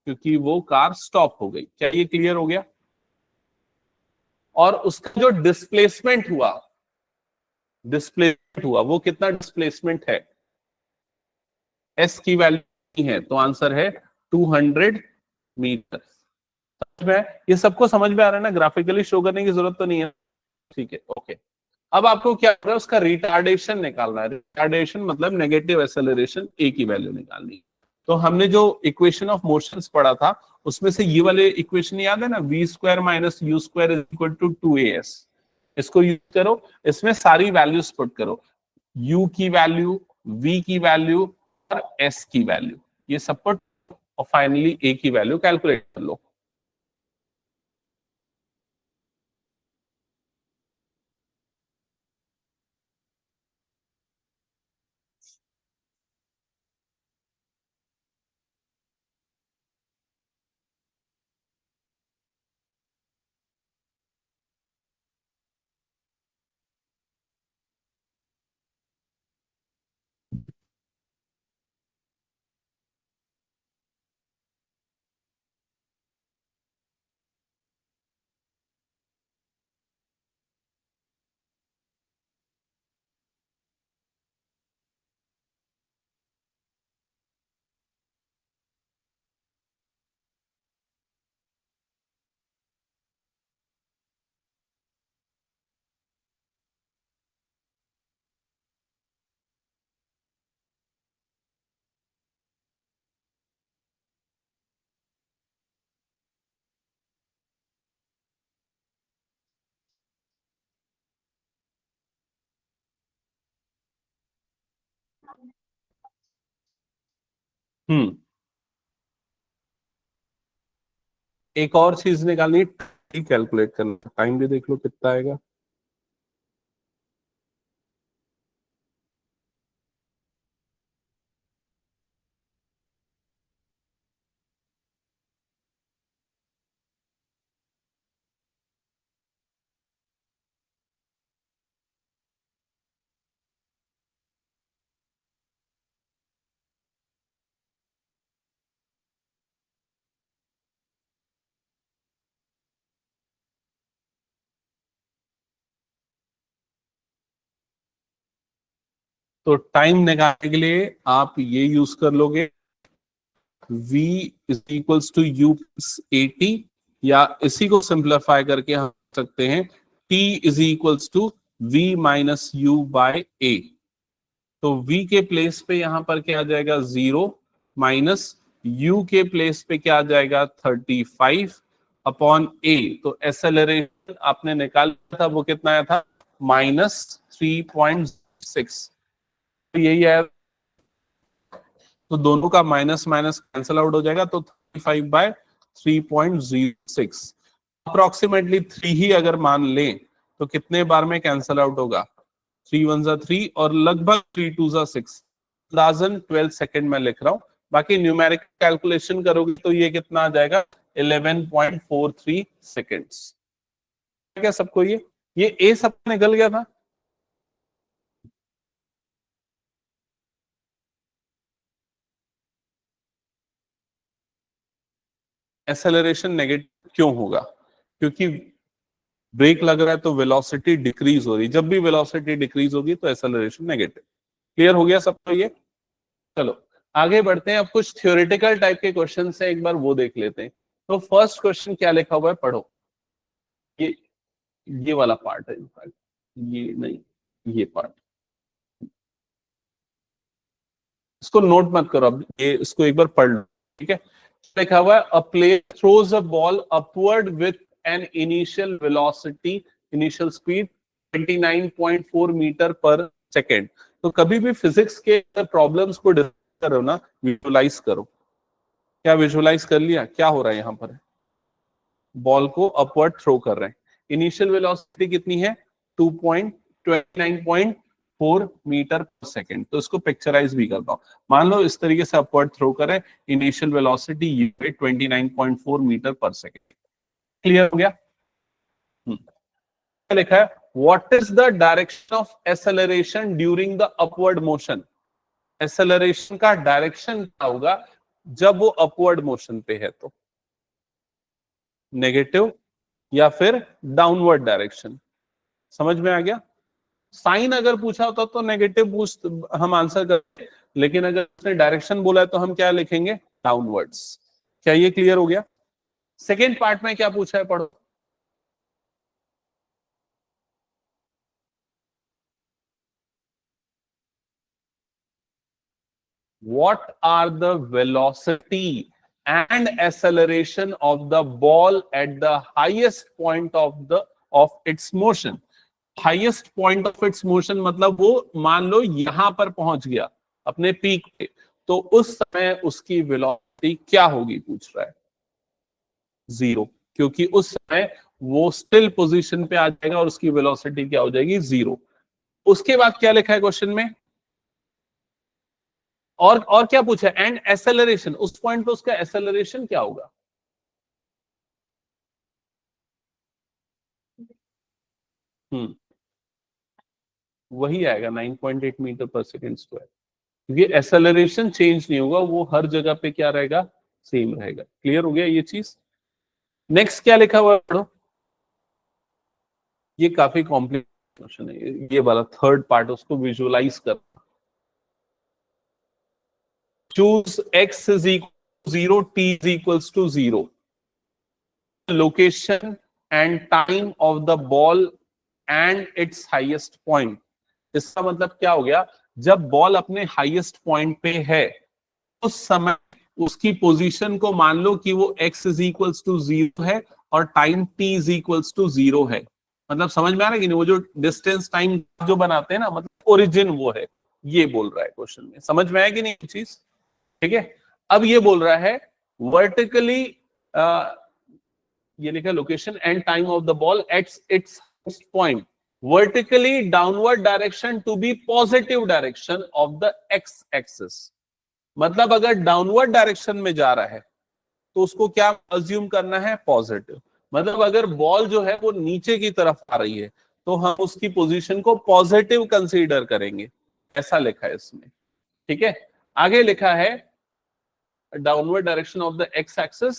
क्योंकि वो कार स्टॉप हो गई। क्या ये क्लियर हो गया? और उसका जो डिस्प्लेसमेंट हुआ, डिस्प्लेसमेंट हुआ वो कितना डिस्प्लेसमेंट है, एस की वैल्यू है, तो आंसर है 200 मीटर। ये सबको समझ में आ रहा है ना, ग्राफिकली शो करने की जरूरत तो नहीं है। ठीक है, ओके। अब आपको क्या कर रहा है, उसका रिटार्डेशन निकालना है। रिटार्डेशन मतलब नेगेटिव एक्सेलरेशन, ए की वैल्यू निकालनी है। तो हमने जो इक्वेशन ऑफ मोशंस पढ़ा था उसमें से ये वाले इक्वेशन याद है ना, v square minus u square is equal to 2as। इसको यूज करो, इसमें सारी वैल्यूज पुट करो, u की वैल्यू, v की वैल्यू और s की वैल्यू, ये सब पुट, और फाइनली a की वैल्यू कैलकुलेट कर लो। हम्म। एक और चीज निकालनी, कैलकुलेट करना, टाइम भी देख लो कितना आएगा। तो टाइम निकालने के लिए आप ये यूज कर लोगे, v is equals to U plus A T, या इसी को सिंप्लीफाई करके हम सकते हैं t is equals to v minus U by A. तो v के प्लेस पे यहां पर क्या आ जाएगा 0, माइनस u के प्लेस पे क्या आ जाएगा 35 अपॉन a। तो एक्सेलरेशन आपने निकाला था वो कितना आया था -3.6। तो यही है, तो दोनों का माइनस माइनस कैंसिल आउट हो जाएगा, तो 35/3.06 अप्रोक्सीमेटली 3 ही अगर मान लें तो कितने बार में कैंसिल आउट होगा, 3 1 जा 3 और लगभग 3 2 जा 6, 12 सेकेंड में लिख रहा हूं। बाकी न्यूमेरिक कैलकुलेशन करोगे तो ये कितना आ जाएगा 11.43 सेकेंड्स। क्या सबको ये ए सब निकल गया था। एक्सेलरेशन नेगेटिव क्यों होगा, क्योंकि ब्रेक लग रहा है तो वेलोसिटी डिक्रीज हो रही है, जब भी वेलोसिटी डिक्रीज होगी तो एक्सेलरेशन नेगेटिव। क्लियर हो गया सबको ये। चलो आगे बढ़ते हैं, अब कुछ थ्योरेटिकल टाइप के क्वेश्चन है, एक बार वो देख लेते हैं। तो फर्स्ट क्वेश्चन क्या लिखा हुआ है पढ़ो, ये ये वाला पार्ट है इनफैक्ट, ये नहीं, ये पार्ट, इसको नोट मत करो अब, ये इसको एक बार पढ़ लो, ठीक है। लिखा हुआ है a player throws a ball upward with an initial velocity, initial speed 29.4 metre पर सेकेंड। तो कभी भी फिजिक्स के प्रॉब्लम्स को डिस्कस करो ना, विजुलाइज करो। क्या विजुलाइज कर लिया क्या हो रहा है यहाँ पर, बॉल को अपवर्ड थ्रो कर रहे हैं, इनिशियल वेलोसिटी कितनी है 29.4 मीटर पर सेकेंड। तो इसको पिक्चराइज भी करता हूं, मान लो इस तरीके से अपवर्ड थ्रो करें, इनिशियल वेलोसिटी ये 29.4 मीटर पर सेकेंड। क्लियर हो गया। लिखा है what is the direction of acceleration during the upward motion. Acceleration का डायरेक्शन क्या होगा जब वो अपवर्ड मोशन पे है, तो नेगेटिव या फिर डाउनवर्ड डायरेक्शन। समझ में आ गया। साइन अगर पूछा होता तो नेगेटिव पूछ हम आंसर करते, लेकिन अगर उसने डायरेक्शन बोला है तो हम क्या लिखेंगे डाउनवर्ड्स। क्या ये क्लियर हो गया। सेकेंड पार्ट में क्या पूछा है पढ़ो, what are the velocity and acceleration of the ball at the highest point of its motion। Highest point of its motion मतलब वो मान लो यहां पर पहुंच गया अपने पीक पे, तो उस समय उसकी वेलोसिटी क्या होगी पूछ रहा है, 0, क्योंकि उस समय वो स्टिल पोजीशन पे आ जाएगा और उसकी वेलोसिटी क्या हो जाएगी 0। उसके बाद क्या लिखा है क्वेश्चन में, और क्या पूछा एंड एक्सेलरेशन, उस पॉइंट पे उसका एक्सेलरेशन क्या होगा। हम्म, वही आएगा 9.8 मीटर पर सेकेंड स्क्वायर, क्योंकि एक्सेलरेशन चेंज नहीं होगा, वो हर जगह पे क्या रहेगा सेम रहेगा। क्लियर हो गया ये चीज। नेक्स्ट क्या लिखा हुआ है पढ़ो, ये काफी कॉम्प्लिकेटेड क्वेश्चन है, ये वाला थर्ड पार्ट उसको विजुअलाइज कर। Choose x is equal 0, t is equals to 0, location and time of the ball and its highest point. इसका मतलब क्या हो गया, जब बॉल अपने हाईएस्ट पॉइंट पे है उस समय उसकी पोजीशन को मान लो कि वो x इज इक्वल्स टू 0 है और time t is equals to 0 है। मतलब समझ में आ रहा है कि नहीं, वो जो डिस्टेंस टाइम जो बनाते हैं ना, मतलब ओरिजिन वो है, ये बोल रहा है क्वेश्चन में। समझ में आया कि नहीं चीज, ठीक है। अब ये बोल रहा है वर्टिकली, ये लिखा location and time of the ball at its point, vertically downward direction to be positive direction of the x axis. मतलब अगर डाउनवर्ड डायरेक्शन में जा रहा है तो उसको क्या अज्यूम करना है, पॉजिटिव। मतलब अगर बॉल जो है वो नीचे की तरफ आ रही है तो हम उसकी पोजीशन को पॉजिटिव कंसीडर करेंगे, ऐसा लिखा है इसमें। ठीक है, आगे लिखा है downward direction of the x axis,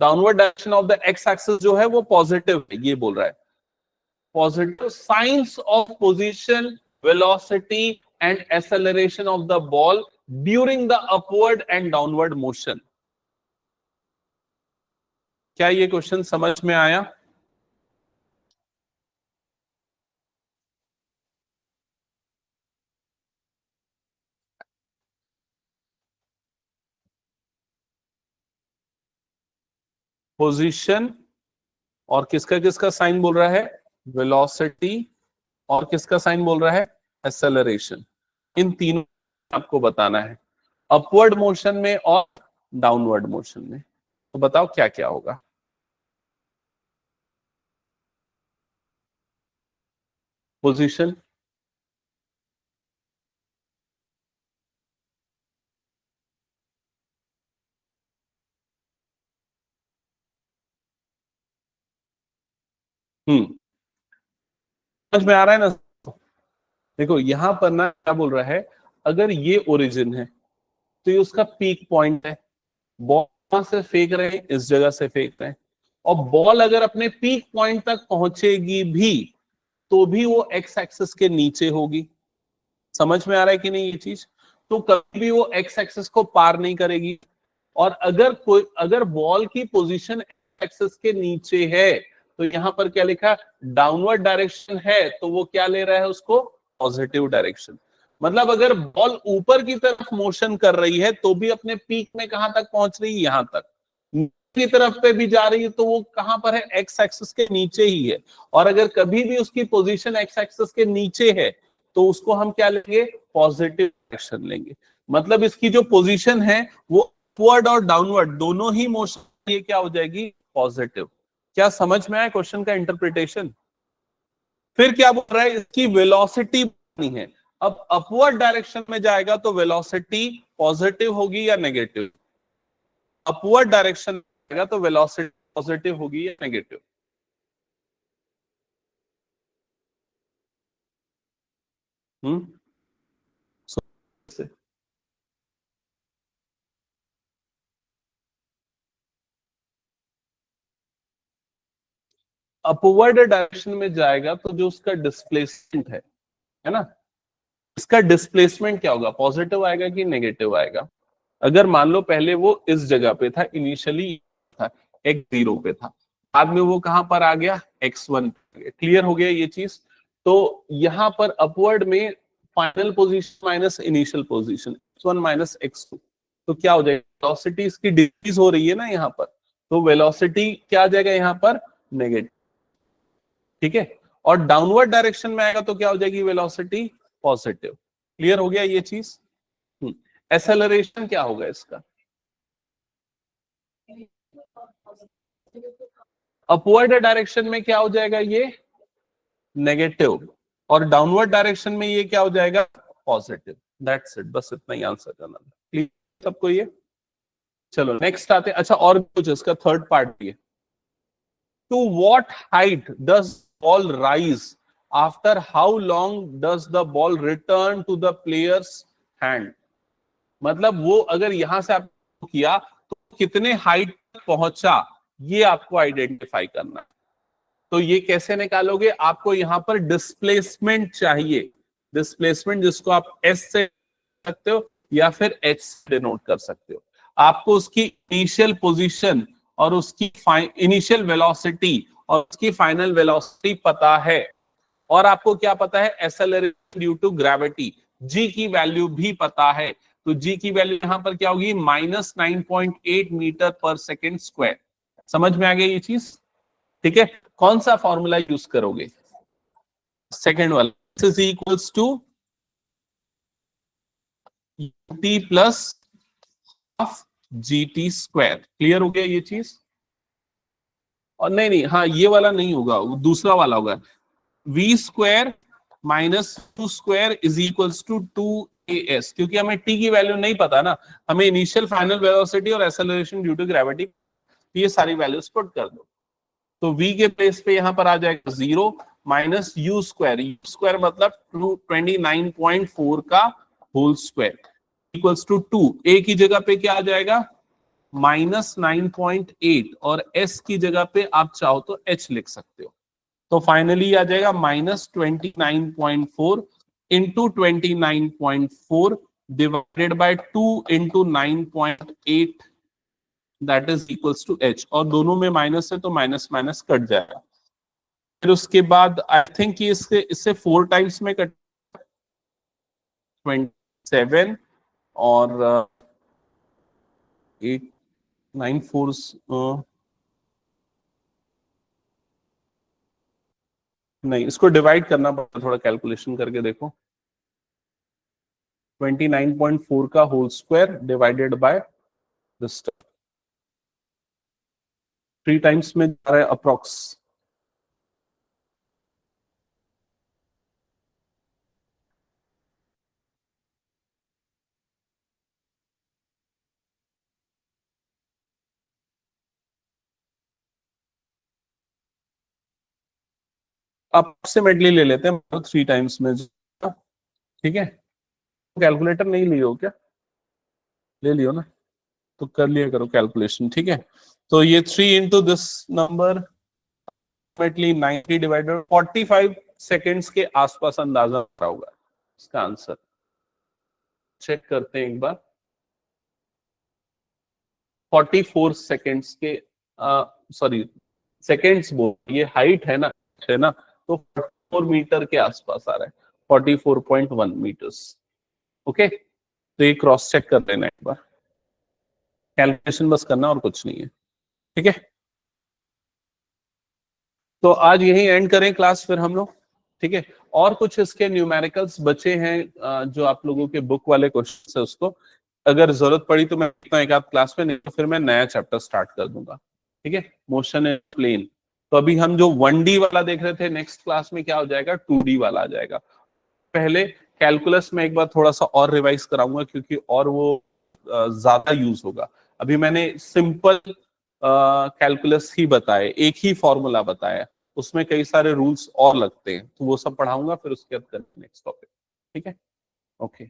downward direction of the x axis जो है वो पॉजिटिव है, ये बोल रहा है। Positive science of position, velocity and acceleration of the ball during the upward and downward motion. क्या ये क्वेश्चन समझ में आया? पोजीशन और किसका किसका साइन बोल रहा है, वेलोसिटी, और किसका साइन बोल रहा है, एक्सेलरेशन। इन तीनों आपको बताना है, अपवर्ड मोशन में और डाउनवर्ड मोशन में। तो बताओ क्या क्या होगा। पोजीशन, समझ में आ रहा है ना? देखो यहां पर ना क्या बोल रहा है, अगर ये ओरिजिन है तो ये उसका पीक पॉइंट है, बॉल वहां से फेंक रहे हैं, इस जगह से फेंक रहे हैं, और बॉल अगर अपने पीक पॉइंट तक पहुंचेगी भी तो भी वो एक्स एक्सिस के नीचे होगी। समझ में आ रहा है कि नहीं ये चीज? तो कभी भी वो एक्स एक्सिस को पार नहीं करेगी। और अगर बॉल की पोजीशन एक्सिस के नीचे है तो यहां पर क्या लिखा, डाउनवर्ड डायरेक्शन है, तो वो क्या ले रहा है उसको, पॉजिटिव डायरेक्शन। मतलब अगर बॉल ऊपर की तरफ मोशन कर रही है तो भी अपने पीक में कहां तक पहुंच रही है, यहां तक। की तरफ पे भी जा रही है तो वो कहां पर है, एक्स एक्सिस के नीचे ही है। और अगर कभी भी उसकी पोजीशन एक्स एक्सिस के नीचे है तो उसको हम क्या लेंगे, पॉजिटिव डायरेक्शन लेंगे। मतलब इसकी जो पोजीशन है वो अपवर्ड और डाउनवर्ड दोनों ही मोशन ये क्या हो जाएगी, पॉजिटिव। क्या समझ में आया क्वेश्चन का इंटरप्रिटेशन? फिर क्या बोल रहा है, इसकी वेलोसिटी नहीं है। अब अपवर्ड डायरेक्शन में जाएगा तो वेलोसिटी पॉजिटिव होगी या नेगेटिव, अपवर्ड डायरेक्शन में जाएगा तो वेलोसिटी पॉजिटिव होगी या नेगेटिव। हम्म अपवर्ड डायरेक्शन में जाएगा तो जो उसका डिस्प्लेसमेंट है ना, इसका डिस्प्लेसमेंट क्या होगा, पॉजिटिव आएगा कि नेगेटिव आएगा। अगर मान लो पहले वो इस जगह पे था, इनिशियली था x0 पे था, बाद में वो कहां पर आ गया, x1। क्लियर हो गया ये चीज? तो यहां पर अपवर्ड में final position minus initial position x1 minus x2, तो क्या हो जाएगा, वेलोसिटी इसकी डिक्रीज हो रही है ना यहाँ पर, तो वेलोसिटी क्या आ जाएगा यहाँ पर, नेगेटिव। ठीक है, और डाउनवर्ड डायरेक्शन में आएगा तो क्या हो जाएगी, वेलोसिटी पॉजिटिव। क्लियर हो गया ये चीज? एक्सेलरेशन क्या होगा इसका, अपवर्ड डायरेक्शन में क्या हो जाएगा, ये नेगेटिव, और डाउनवर्ड डायरेक्शन में ये क्या हो जाएगा, पॉजिटिव। दैट्स इट, बस इतना ही आंसर करना था। क्लियर सबको ये? चलो नेक्स्ट आते हैं। अच्छा और कुछ इसका थर्ड पार्ट भी है। To what height does ball rise, after how long does the ball return to the player's hand. मतलब वो अगर यहां से आप किया तो कितने हाइट तक पहुंचा, ये आपको आइडेंटिफाई करना है। तो ये कैसे निकालोगे, आपको यहां पर डिस्प्लेसमेंट चाहिए, डिस्प्लेसमेंट जिसको आप एस से सकते हो या फिर एच से डिनोट कर सकते हो। आपको उसकी इनिशियल पोजीशन और उसकी इनिशियल वेलोसिटी और उसकी फाइनल वेलोसिटी पता है, और आपको क्या पता है, एक्सेलरेशन ड्यू टू ग्रेविटी, जी की वैल्यू भी पता है। तो जी की वैल्यू यहां पर क्या होगी, -9.8 मीटर पर सेकेंड स्क्वायर। समझ में आ गया ये चीज? ठीक है, कौन सा फॉर्मूला यूज करोगे, सेकेंड वाला, is equals to t plus half GT square. Clear हो गया ये चीज? और नहीं, हाँ ये वाला नहीं होगा, दूसरा वाला होगा, v square minus 2 square is equals to 2as, क्योंकि हमें t की वैल्यू नहीं पता ना, हमें इनिशियल फाइनल वेलोसिटी और एक्सेलरेशन ड्यू टू ग्रेविटी, ये सारी वैल्यूज पुट कर दो। तो v के प्लेस पे यहां पर आ जाएगा 0 माइनस u स्क्वायर मतलब 29.4 का whole square equals to 2। a की जगह पे क्या आ जाएगा -9.8 और s की जगह पे आप चाहो तो h लिख सकते हो। तो फाइनली आ जाएगा -29.4 into 29.4 divided by 2 into 9.8 that is equals to h, और दोनों में माइनस है तो माइनस माइनस कट जाएगा। फिर उसके बाद आई थिंक ये इससे 4 टाइम्स में कट 27 और 8 9 4 नहीं, इसको डिवाइड करना पड़ता, थोड़ा कैलकुलेशन करके देखो। 29.4 का whole square divided by this 3 times में जा रहा है अप्रोक्स। अप्रोक्सीमेटली ले लेते हैं 3 टाइम्स में, ठीक है। कैलकुलेटर नहीं लियो क्या? ले लियो ना, तो कर लिया करो कैलकुलेशन, ठीक है। तो ये 3 into this number 90 divided 45 seconds के आसपास अंदाजा होता होगा इसका आंसर। चेक करते हैं एक बार। 44 सेकेंड्स के सॉरी सेकेंड्स बोल, ये हाइट है ना, तो 44 मीटर के आसपास आ रहा है, 44.1 मीटर्स। ओके, तो ये क्रॉस चेक कर लेना एक बार, कैलकुलेशन बस करना और कुछ नहीं है, ठीक है। तो आज यही एंड करें क्लास फिर हम लोग, ठीक है। और कुछ इसके न्यूमेरिकल्स बचे हैं जो आप लोगों के बुक वाले क्वेश्चन है, उसको अगर जरूरत पड़ी तो मैं एक आध क्लास में, नहीं तो फिर मैं नया चैप्टर स्टार्ट कर दूंगा, ठीक है। मोशन इन प्लेन, तो अभी हम जो 1D वाला देख रहे थे, नेक्स्ट क्लास में क्या हो जाएगा 2D वाला आ जाएगा। पहले कैलकुलस में एक बार थोड़ा सा और रिवाइज कराऊंगा, क्योंकि और वो ज्यादा यूज होगा। अभी मैंने सिंपल कैलकुलस ही बताए, एक ही फॉर्मूला बताया, उसमें कई सारे रूल्स और लगते हैं, तो वो सब पढ़ाऊंगा फिर उसके बाद नेक्स्ट टॉपिक, ठीक है। ओके।